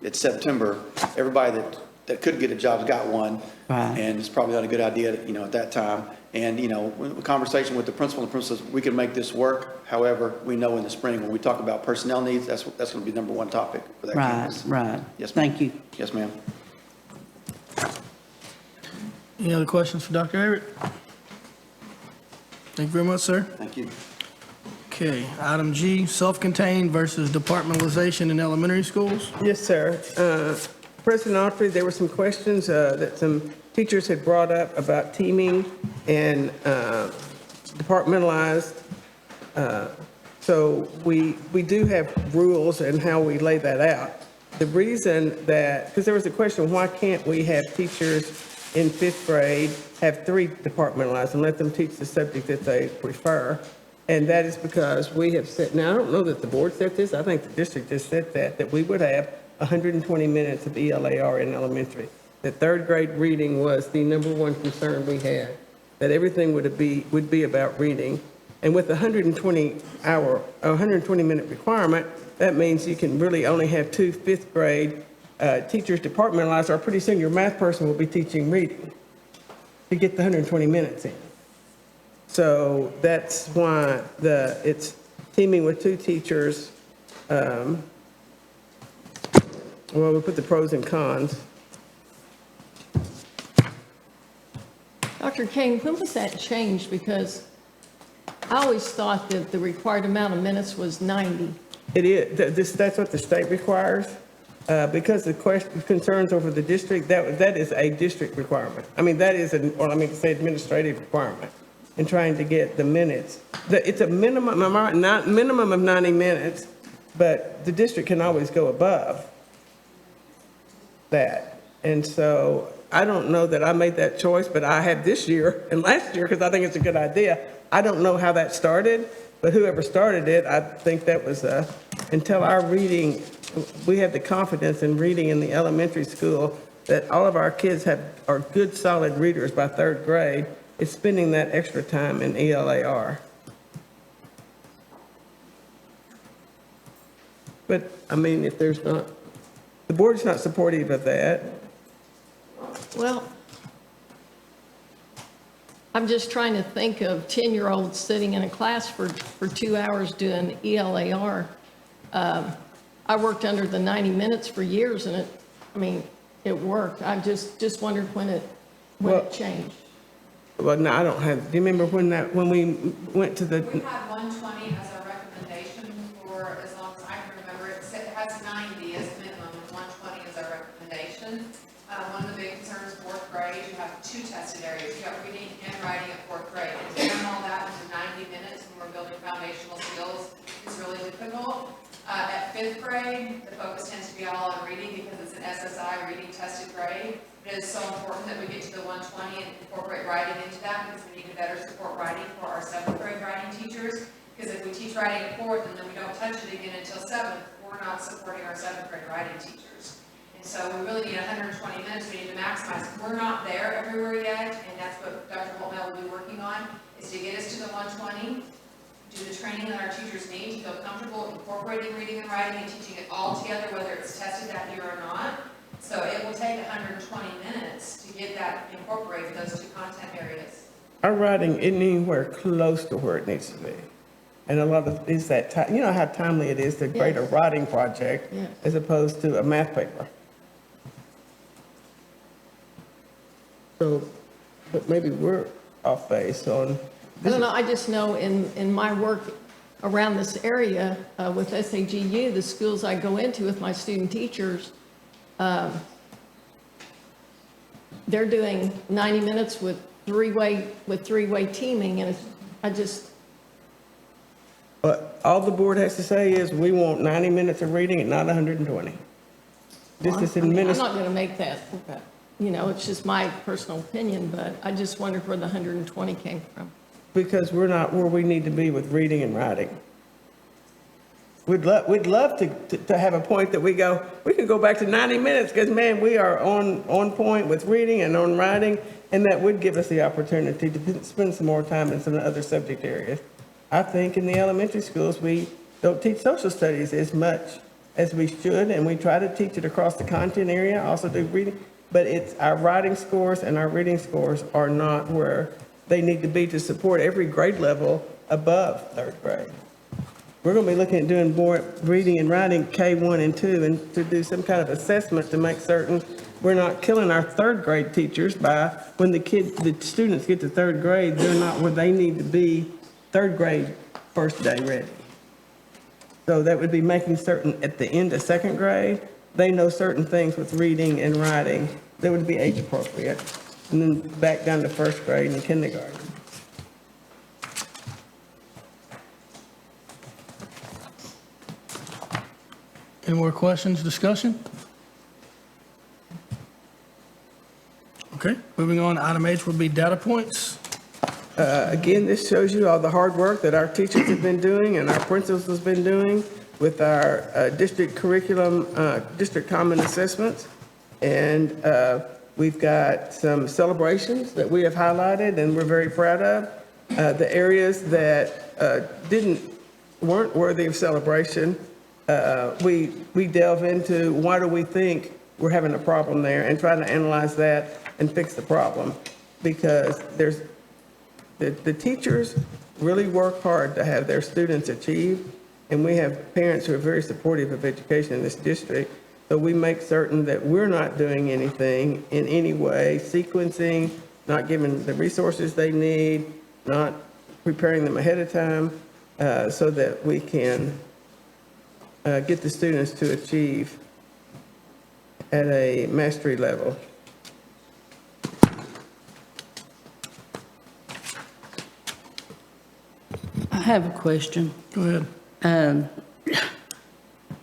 it's September, everybody that that could get a job's got one. Right. And it's probably not a good idea, at that time. And, a conversation with the principal, says, we can make this work. However, we know in the spring, when we talk about personnel needs, that's going to be number one topic for that Right, campus. right. Yes, ma'am. Thank you. Yes, ma'am. Any other questions for Dr. Everett? Thank you very much, sir. Thank you. Okay, item G, self-contained versus departmentalization in elementary schools. Yes, sir. President Autry, there were some questions that some teachers had brought up about teaming and departmentalized. So we do have rules and how we lay that out. The reason that, because there was a question, why can't we have teachers in fifth grade have 3 departmentalized and let them teach the subject that they prefer? And that is because we have set, now I don't know that the board set this, I think the district just set that we would have 120 minutes of ELAR in elementary. That third grade reading was the number one concern we had, that everything would be about reading. And with the 120 minute requirement, that means you can really only have 2 fifth grade teachers departmentalized, or pretty soon your math person will be teaching reading to get the 120 minutes in. So that's why it's teaming with 2 teachers. Well, we put the pros and cons. Dr. Kane, when was that changed? Because I always thought that the required amount of minutes was 90. It is, that's what the state requires. Because the concerns over the district, that is a district requirement. I mean, that is, say administrative requirement in trying to get the minutes. It's a minimum, not minimum of 90 minutes, but the district can always go above that. And so I don't know that I made that choice, but I have this year and last year because I think it's a good idea. I don't know how that started, but whoever started it, I think that was until our reading, we have the confidence in reading in the elementary school that all of our kids are good, solid readers by third grade. It's spending that extra time in ELAR. But, I mean, if there's not, the board's not supportive of that. Well, I'm just trying to think of 10-year-olds sitting in a class for 2 hours doing ELAR. I worked under the 90 minutes for years, and it worked. I just wondered when it changed. Well, no, I don't have, do you remember when we went to the? We had 120 as our recommendation for as long as I can remember. It has 90 as minimum, and 120 is our recommendation. One of the big concerns, fourth grade, you have 2 tested areas. You have reading and writing at fourth grade. And to turn all that into 90 minutes when we're building foundational skills is really difficult. At fifth grade, the focus tends to be all on reading because it's an SSI reading tested grade. It is so important that we get to the 120 and incorporate writing into that because we need to better support writing for our 7th grade writing teachers. Because if we teach writing at 4th and then we don't touch it again until 7th, we're not supporting our 7th grade writing teachers. And so we really need 120 minutes. We need to maximize. We're not there everywhere yet, and that's what Dr. Holtmel will be working on, is to get us to the 120, do the training that our teachers need to feel comfortable incorporating reading and writing and teaching it all together, whether it's tested that year or not. So it will take 120 minutes to get that incorporated, those 2 content areas. Our writing isn't anywhere close to where it needs to be. And a lot of, is that time, you know how timely it is to create a writing project as opposed to a math paper. So, but maybe we're off base on. I don't know, I just know in my work around this area with SAGU, the schools I go into with my student teachers, they're doing 90 minutes with three-way teaming, and But all the board has to say is, we want 90 minutes of reading and not 120. This is I'm not going to make that, it's just my personal opinion, but I just wondered where the 120 came from. Because we're not where we need to be with reading and writing. We'd love to have a point that we can go back to 90 minutes because, man, we are on point with reading and on writing, and that would give us the opportunity to spend some more time in some other subject areas. I think in the elementary schools, we don't teach social studies as much as we should, and we try to teach it across the content area, also do reading. but it's, our writing scores and our reading scores are not where they need to be to support every grade level above third grade. We're going to be looking at doing more reading and writing K1 and 2 and to do some kind of assessment to make certain we're not killing our third grade teachers by when the students get to third grade, they're not where they need to be third grade first day ready. So that would be making certain at the end of second grade, they know certain things with reading and writing that would be age appropriate. And then back down to first grade and kindergarten. Any more questions, discussion? Okay, moving on, item H will be data points. Again, this shows you all the hard work that our teachers have been doing and our principals has been doing with our district curriculum, district common assessments. And we've got some celebrations that we have highlighted and we're very proud of. The areas that weren't worthy of celebration, we delve into why do we think we're having a problem there and try to analyze that and fix the problem. Because there's the teachers really work hard to have their students achieve, and we have parents who are very supportive of education in this district. So we make certain that we're not doing anything in any way, sequencing, not giving the resources they need, not preparing them ahead of time, so that we can get the students to achieve at a mastery level. I have a question. Go ahead.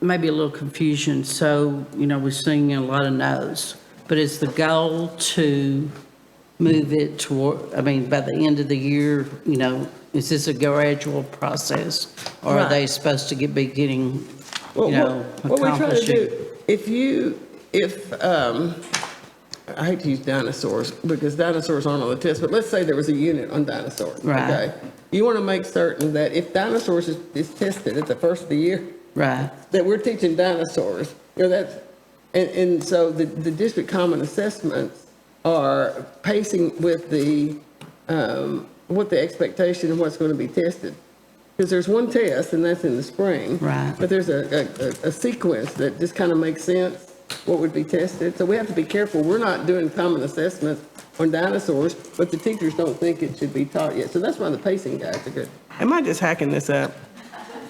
Maybe a little confusion. So, we're seeing a lot of no's, but is the goal to move it toward, by the end of the year, is this a gradual process? Or are they supposed to be getting, What we try to accomplishing? do, I hate to use dinosaurs because dinosaurs aren't on the test, but let's say there was a unit on dinosaurs. Right. Okay? You want to make certain that if dinosaurs is tested at the first of the year, Right. that we're teaching dinosaurs. And so the district common assessments are pacing with what the expectation of what's going to be tested. Because there's one test, and that's in the spring. Right. But there's a sequence that just kind of makes sense, what would be tested. So we have to be careful. We're not doing common assessments on dinosaurs, but the teachers don't think it should be taught yet. So that's why the pacing guides are good. Am I just hacking this up?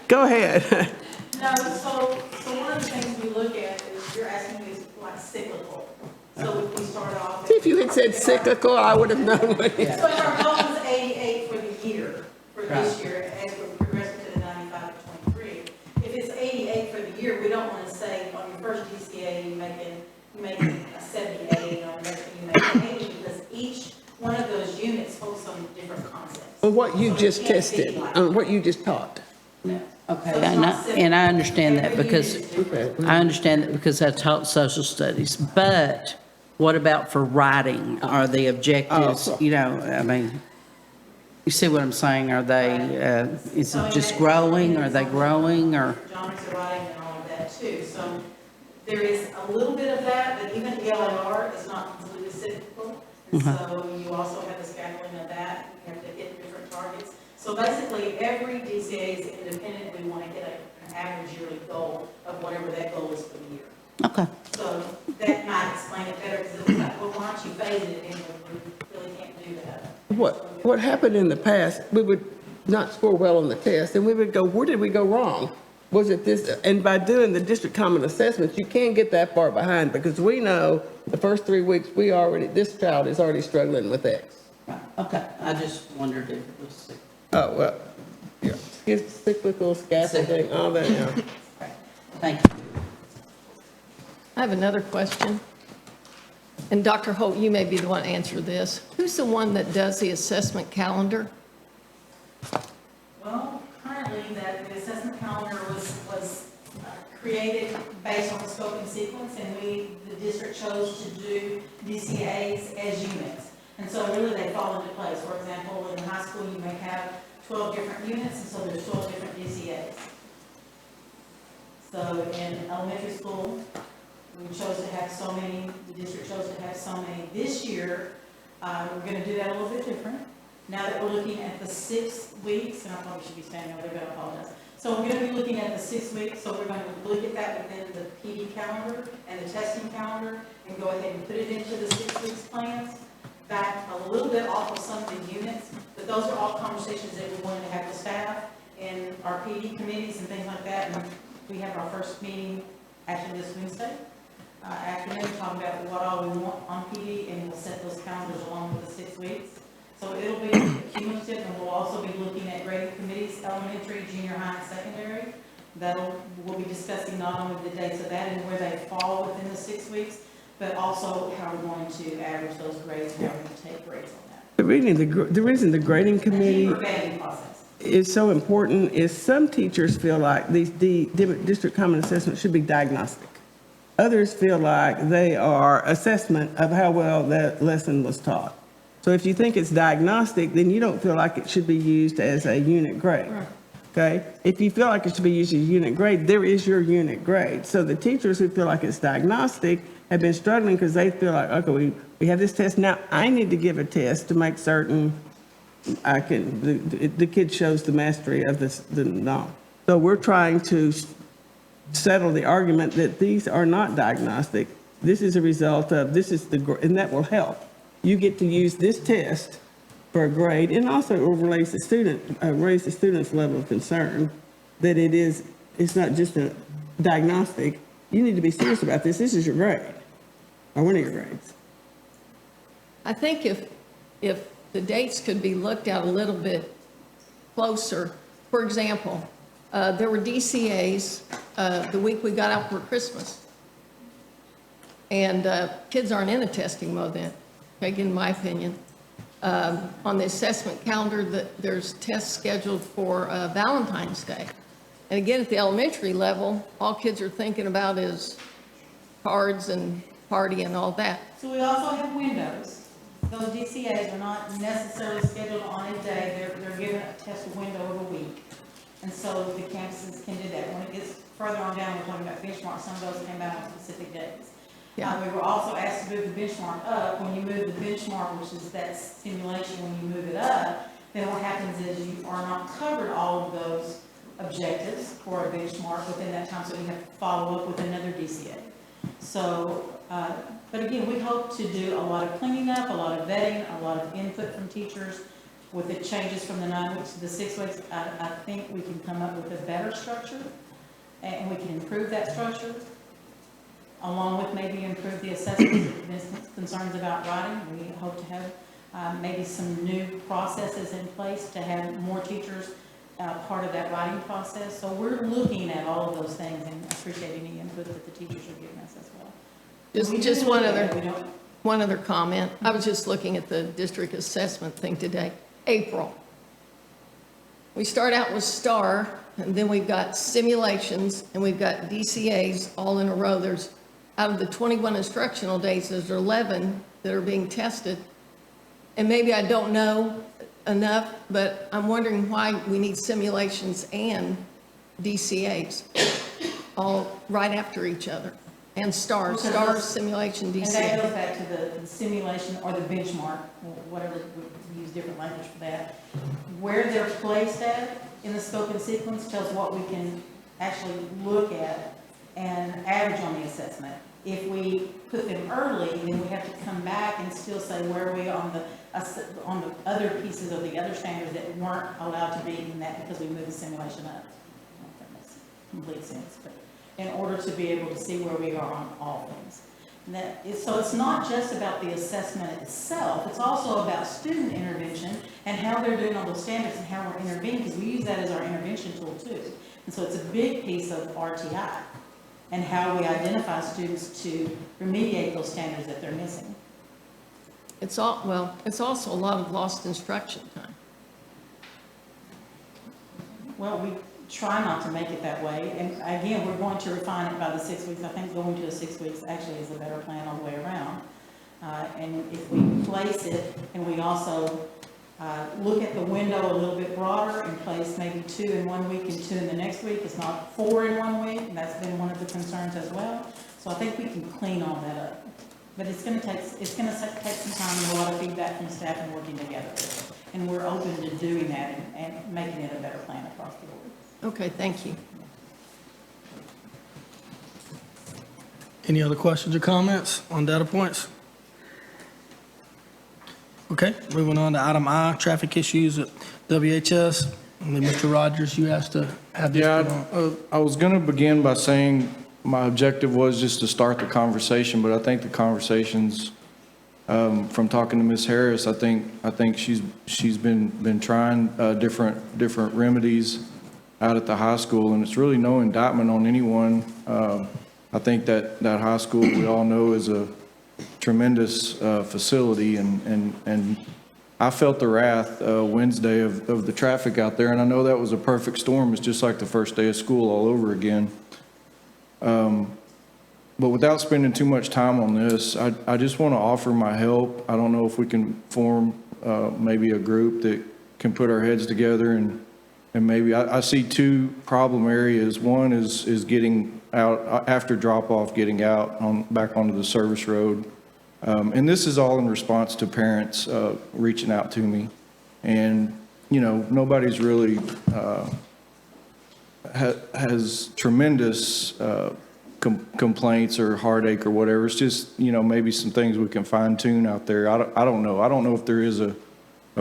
Go ahead. No, so one of the things we look at is you're asking me like cyclical. So if we start off. See, if you had said cyclical, I would have known what it is. So if our goal is 88 for the year, for this year, as we're progressing to the 95 to 23. If it's 88 for the year, we don't want to say on your first DCA, you're making a 78, or next you make an 80, because each one of those units holds some different concepts. On what you So just it can't be tested, like- on what you just taught. Okay, So it's not and I understand that Every because, unit is different. I understand that because I taught social studies. But what about for writing? Are the objectives, Oh. you see what I'm saying? Are they, is it just growing? Are they growing or? Geometry writing and all of that too. So there is a little bit of that, but even ELR is not completely cyclical. And so you also have the scaffolding of that. You have to hit different targets. So basically, every DCA is independent. We want to hit an average yearly goal of whatever that goal is for the year. Okay. So that might explain it better, because it's like, well, why don't you phase it in? We really can't do that. What happened in the past, we would not score well on the test, and we would go, where did we go wrong? Was it this? And by doing the district common assessments, you can't get that far behind, because we know the first 3 weeks, this child is already struggling with X. Okay, I just wondered if it was. Oh, well, yeah. It's cyclical, scaffolding, all that, yeah. Thank you. I have another question. And Dr. Holt, you may be the one to answer this. Who's the one that does the assessment calendar? Well, currently, the assessment calendar was created based on the scope and sequence, and the district chose to do DCAs as units. And so really they fall into place. For example, in high school, you may have 12 different units, and so there's 12 different DCAs. So in elementary school, We chose to have so many, the district chose to have so many. This year, we're gonna do that a little bit different. Now that we're looking at the 6 weeks, and I probably should be standing over there, but I apologize. So we're gonna be looking at the 6 weeks, so we're gonna look at that within the PD calendar and the testing calendar, and go ahead and put it into the 6 weeks plans. Back a little bit off of some of the units, but those are all conversations that we're going to have with staff and our PD committees and things like that. And we have our first meeting actually this Wednesday afternoon, talking about what all we want on PD, and we'll set those calendars along with the 6 weeks. So it'll be cumulative, and we'll also be looking at grading committees, elementary, junior high, and secondary. We'll be discussing not only the dates of that and where they fall within the 6 weeks, but also how we're going to average those grades, and how we're going to take grades on that. The reason the grading committee Grading process. is so important is some teachers feel like these district common assessments should be diagnostic. Others feel like they are assessment of how well that lesson was taught. So if you think it's diagnostic, then you don't feel like it should be used as a unit grade. Okay? If you feel like it should be used as a unit grade, there is your unit grade. So the teachers who feel like it's diagnostic have been struggling because they feel like, okay, we have this test. Now I need to give a test to make certain the kid shows the mastery of the knowledge. So we're trying to settle the argument that these are not diagnostic. This is a result of, and that will help. You get to use this test for a grade, and also it will raise the student's level of concern that it's not just a diagnostic. You need to be serious about this. This is your grade, or one of your grades. I think if the dates could be looked at a little bit closer, for example, there were DCAs the week we got out for Christmas. And kids aren't in a testing mode then, in my opinion. On the assessment calendar, there's tests scheduled for Valentine's Day. And again, at the elementary level, all kids are thinking about is cards and party and all that. So we also have windows. Those DCAs are not necessarily scheduled on a day. They're given a test window of a week. And so the campuses can do that. When it gets further on down, we're talking about benchmarks. Some of those came out on specific days. Yeah. We were also asked to move the benchmark up. When you move the benchmark, which is that simulation, when you move it up, then what happens is you are not covered all of those objectives for a benchmark within that time, so you have to follow up with another DCA. So, but again, we hope to do a lot of cleaning up, a lot of vetting, a lot of input from teachers. With the changes from the 9 weeks to the 6 weeks, I think we can come up with a better structure, and we can improve that structure, along with maybe improve the assessment. There's concerns about writing. We hope to have maybe some new processes in place to have more teachers part of that writing process. So we're looking at all of those things and appreciate any input that the teachers are giving us as well. Just one other comment. I was just looking at the district assessment thing today. April. We start out with STAR, and then we've got simulations, and we've got DCAs all in a row. There's, out of the 21 instructional days, there's 11 that are being tested. And maybe I don't know enough, but I'm wondering why we need simulations and DCAs all right after each other. And STAR, simulation, DCA. And that goes back to the simulation or the benchmark, whatever, we use different language for that. Where they're placed at in the scope and sequence tells what we can actually look at and average on the assessment. If we put them early, then we have to come back and still say where are we on the other pieces of the other standards that weren't allowed to be in that because we moved the simulation up. I don't know if that makes complete sense, but in order to be able to see where we are on all things. So it's not just about the assessment itself, it's also about student intervention and how they're doing on those standards and how we're intervening, because we use that as our intervention tool too. And so it's a big piece of RTI and how we identify students to remediate those standards that they're missing. It's also a lot of lost instruction time. Well, we try not to make it that way. And again, we're going to refine it by the 6 weeks. I think going to the 6 weeks actually is a better plan all the way around. And if we place it and we also look at the window a little bit broader and place maybe 2 in 1 week and 2 in the next week, it's not 4 in 1 week. And that's been one of the concerns as well. So I think we can clean all that up. But it's gonna take some time and a lot of feedback from staff and working together. And we're open to doing that and making it a better plan across the board. Okay, thank you. Any other questions or comments on data points? Okay, moving on to item I, traffic issues at WHS. And then Mr. Rogers, you asked to have this put on. Yeah, I was going to begin by saying my objective was just to start the conversation, but I think the conversations, from talking to Ms. Harris, I think she's been trying different remedies out at the high school, and it's really no indictment on anyone. I think that high school, we all know, is a tremendous facility, and I felt the wrath Wednesday of the traffic out there, and I know that was a perfect storm. It's just like the first day of school all over again. But without spending too much time on this, I just want to offer my help. I don't know if we can form maybe a group that can put our heads together, and maybe I see two problem areas. One is getting out after drop-off, getting out back onto the service road. And this is all in response to parents reaching out to me. And, you know, nobody's really has tremendous complaints or heartache or whatever. It's just, you know, maybe some things we can fine tune out there. I don't know. I don't know if there is a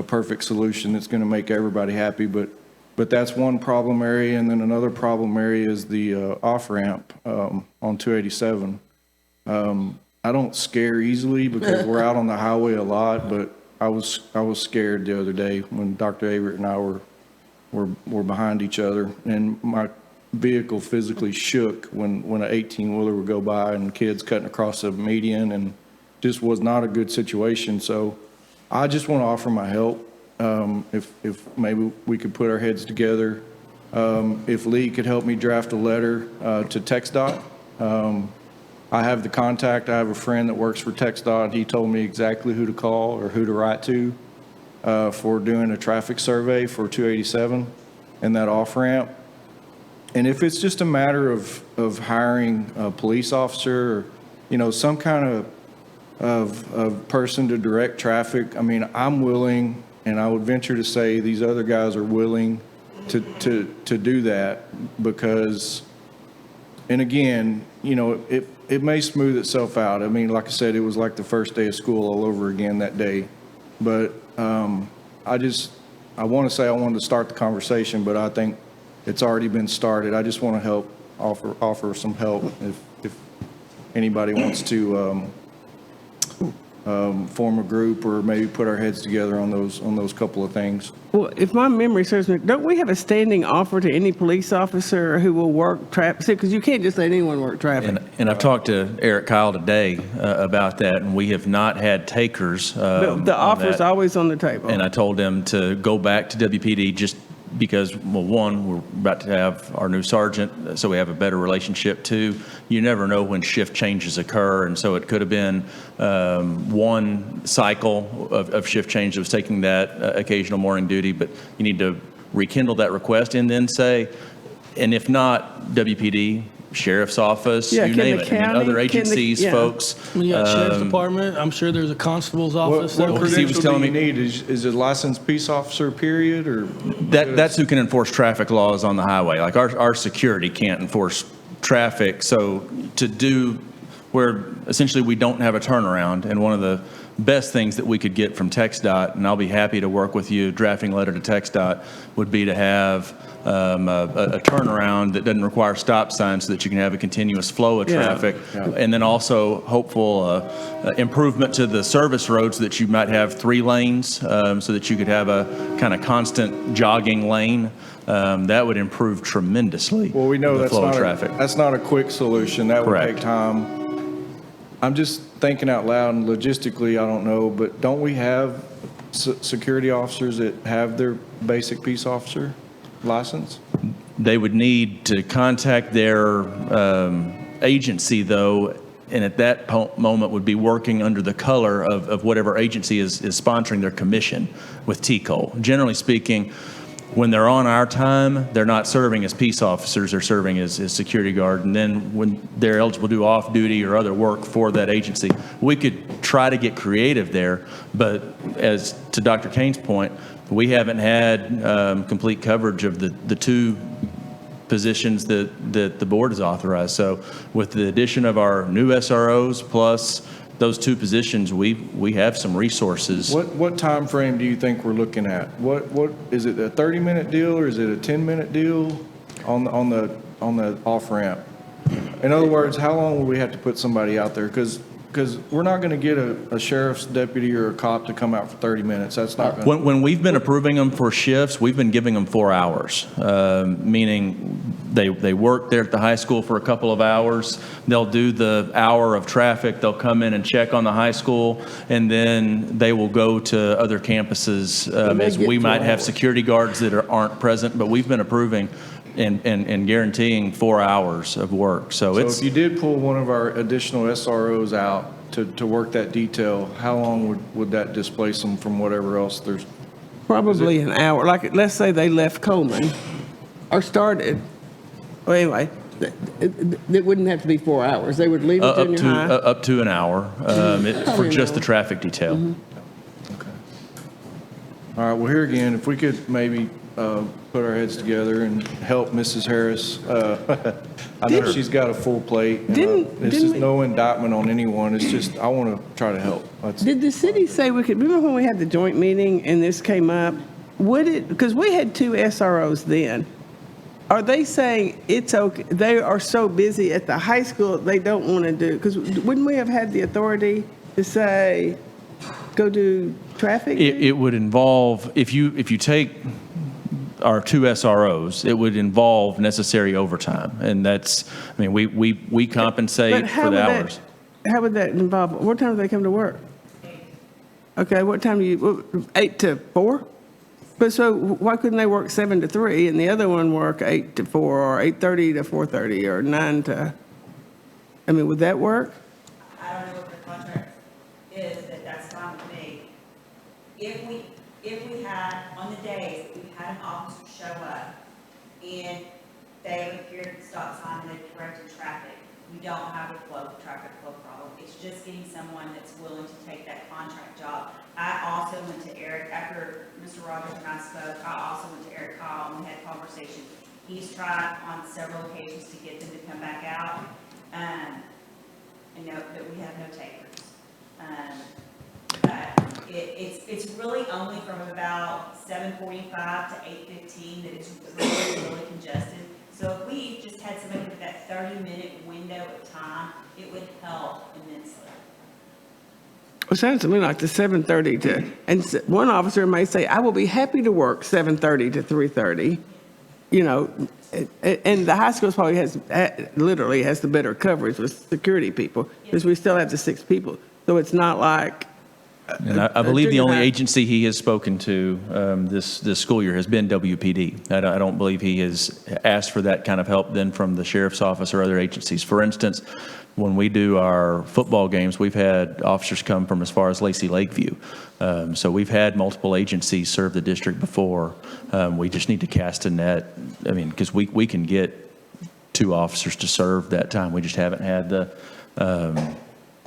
perfect solution that's going to make everybody happy, but that's one problem area. And then another problem area is the off-ramp on 287. I don't scare easily because we're out on the highway a lot, but I was scared the other day when Dr. Averitt and I were behind each other, and my vehicle physically shook when an 18-wheeler would go by and kids cutting across the median, and just was not a good situation. So I just want to offer my help. If maybe we could put our heads together. If Lee could help me draft a letter to TxDOT. I have the contact. I have a friend that works for TxDOT. He told me exactly who to call or who to write to for doing a traffic survey for 287 and that off-ramp. And if it's just a matter of hiring a police officer or, you know, some kind of person to direct traffic, I mean, I'm willing, and I would venture to say these other guys are willing to do that because, and again, you know, it may smooth itself out. I mean, like I said, it was like the first day of school all over again that day. But I want to say I wanted to start the conversation, but I think it's already been started. I just want to help, offer some help if anybody wants to form a group or maybe put our heads together on those couple of things. Well, if my memory serves me, don't we have a standing offer to any police officer who will work traffic? Because you can't just let anyone work traffic. And I've talked to Eric Kyle today about that, and we have not had takers. The offer's always on the table. And I told them to go back to WPD just because, well, one, we're about to have our new sergeant, so we have a better relationship. Two, you never know when shift changes occur, and so it could have been one cycle of shift change that was taking that occasional morning duty, but you need to rekindle that request and then say, and if not, WPD, Sheriff's Office, you name it. I mean, other agencies, folks. You got Sheriff's Department. I'm sure there's a constable's office. What credential do you need? Is it licensed peace officer, period, or? That's who can enforce traffic laws on the highway. Like our security can't enforce traffic. So to do where essentially we don't have a turnaround, and one of the best things that we could get from TxDOT, and I'll be happy to work with you drafting a letter to TxDOT, would be to have a turnaround that doesn't require stop signs so that you can have a continuous flow of traffic. And then also hopeful improvement to the service roads so that you might have 3 lanes so that you could have a kind of constant jogging lane. That would improve tremendously. Well, we know the flow of traffic. That's not a quick solution. That would take time. I'm just thinking out loud, and logistically, I don't know, but don't we have security officers that have their basic peace officer license? They would need to contact their agency, though, and at that moment would be working under the color of whatever agency is sponsoring their commission with TCOL. Generally speaking, when they're on our time, they're not serving as peace officers, they're serving as security guard. And then when they're eligible to do off-duty or other work for that agency, we could try to get creative there. But as to Dr. Kane's point, we haven't had complete coverage of the two positions that the board has authorized. So with the addition of our new SROs plus those two positions, we have some resources. What time frame do you think we're looking at? What is it, a 30-minute deal or is it a 10-minute deal on the off-ramp? In other words, how long will we have to put somebody out there? Because we're not going to get a sheriff's deputy or a cop to come out for 30 minutes. That's not going to. When we've been approving them for shifts, we've been giving them 4 hours, meaning they work there at the high school for a couple of hours. They'll do the hour of traffic. They'll come in and check on the high school, and then they will go to other campuses as we might have security guards that aren't present. But we've been approving and guaranteeing 4 hours of work. So if you did pull one of our additional SROs out to work that detail, how long would that displace them from whatever else there's? Probably an hour. Like, let's say they left Coleman or started. Well, anyway, it wouldn't have to be 4 hours. They would leave at junior high. Up to an hour for just the traffic detail. Okay. All right, well, here again, if we could maybe put our heads together and help Mrs. Harris. I know she's got a full plate. This is no indictment on anyone. It's just, I want to try to help. Did the city say we could, remember when we had the joint meeting and this came up? Would it, because we had 2 SROs then. Are they saying it's okay, they are so busy at the high school, they don't want to do, because wouldn't we have had the authority to say, go do traffic? It would involve, if you take our 2 SROs, it would involve necessary overtime. And that's, I mean, we compensate for the hours. How would that involve, what time do they come to work? Okay, what time do you, 8 to 4? But so why couldn't they work 7 to 3 and the other one work 8 to 4 or 8:30 to 4:30 or 9 to, I mean, would that work? I don't know what their contract is, but that's fine with me. If we had, on the days that we had an officer show up and they appeared at the stop sign and they directed traffic, we don't have a traffic flow problem. It's just getting someone that's willing to take that contract job. I also went to Eric, after Mr. Rogers and I spoke, I also went to Eric Kyle and we had a conversation. He's tried on several occasions to get them to come back out, and know that we have no takers. But it's really only from about 7:45 to 8:15 that it's really congested. So if we just had somebody with that 30-minute window of time, it would help immensely. It sounds to me like the 7:30 to, and one officer may say, I will be happy to work 7:30 to 3:30, you know, and the high school probably literally has the better coverage with security people, because we still have the 6 people. So it's not like. And I believe the only agency he has spoken to this school year has been WPD. I don't believe he has asked for that kind of help then from the sheriff's office or other agencies. For instance, when we do our football games, we've had officers come from as far as Lacey Lakeview. So we've had multiple agencies serve the district before. We just need to cast a net. I mean, because we can get 2 officers to serve that time. We just haven't had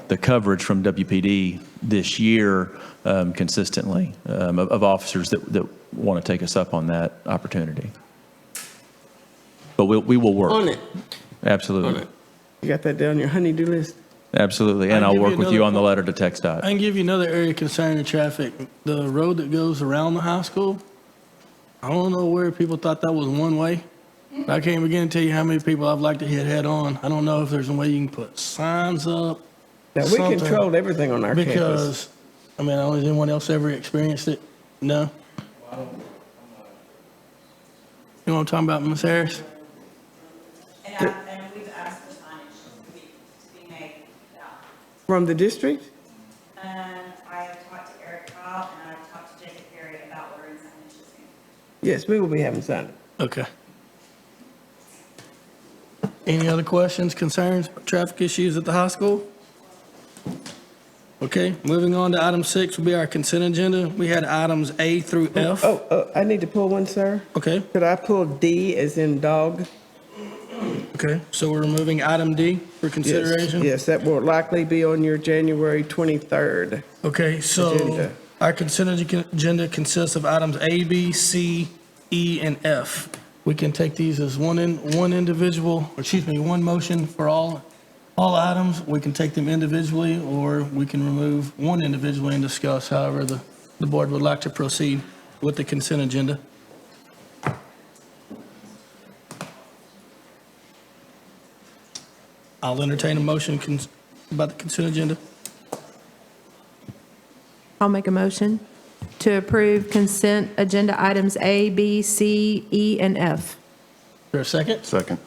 the coverage from WPD this year consistently of officers that want to take us up on that opportunity. But we will work. On it. Absolutely. On it. You got that down your honey-do list? Absolutely, and I'll work with you on the letter to TxDOT. I can give you another area concerning traffic. The road that goes around the high school, I don't know where people thought that was one way. I can't begin to tell you how many people I've liked to hit head on. I don't know if there's a way you can put signs up. Now, we controlled everything on our campus. Because, I mean, has anyone else ever experienced it? No? You know what I'm talking about, Ms. Harris? And we've asked for signage to be made. From the district? I have talked to Eric Kyle and I've talked to Jacob Perry about ordering signage this week. Yes, we will be having signage. Okay. Any other questions, concerns, traffic issues at the high school? Okay, moving on to item 6 will be our consent agenda. We had items A through F. I need to pull one, sir. Okay, Could I pull D as in dog? okay, so we're removing item D for consideration? Yes, that will likely be on your January 23rd. Okay, so Agenda. our consent agenda consists of items A, B, C, E, and F. We can take these as one motion for all items. We can take them individually, or we can remove one individually and discuss however the board would like to proceed with the consent agenda. I'll entertain a motion about the consent agenda. I'll make a motion to approve consent agenda items A, B, C, E, and F. Is there a second? Second.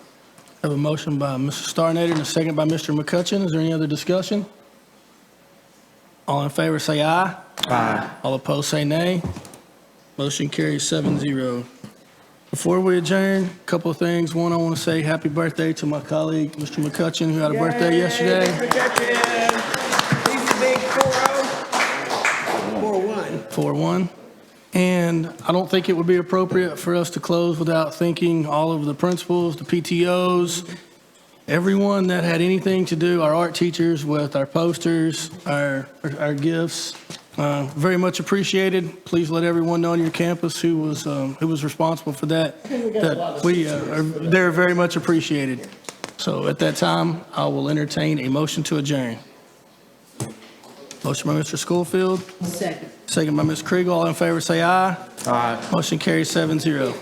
I have a motion by Mr. Starnader and a second by Mr. McCutcheon. Is there any other discussion? All in favor, say aye. Aye. All opposed, say nay. Motion carries 7-0. Before we adjourn, a couple of things. One, I want to say happy birthday to my colleague, Mr. McCutcheon, who had a birthday yesterday. He's the big 4-0. 4-1. 4-1. And I don't think it would be appropriate for us to close without thanking all of the principals, the PTOs, everyone that had anything to do, our art teachers, with our posters, our gifts. Very much appreciated. Please let everyone know on your campus who was responsible for that. They're very much appreciated. So at that time, I will entertain a motion to adjourn. Motion by Mr. Schofield. Second. Second by Ms. Kriegel. All in favor, say aye. Aye. Motion carries 7-0.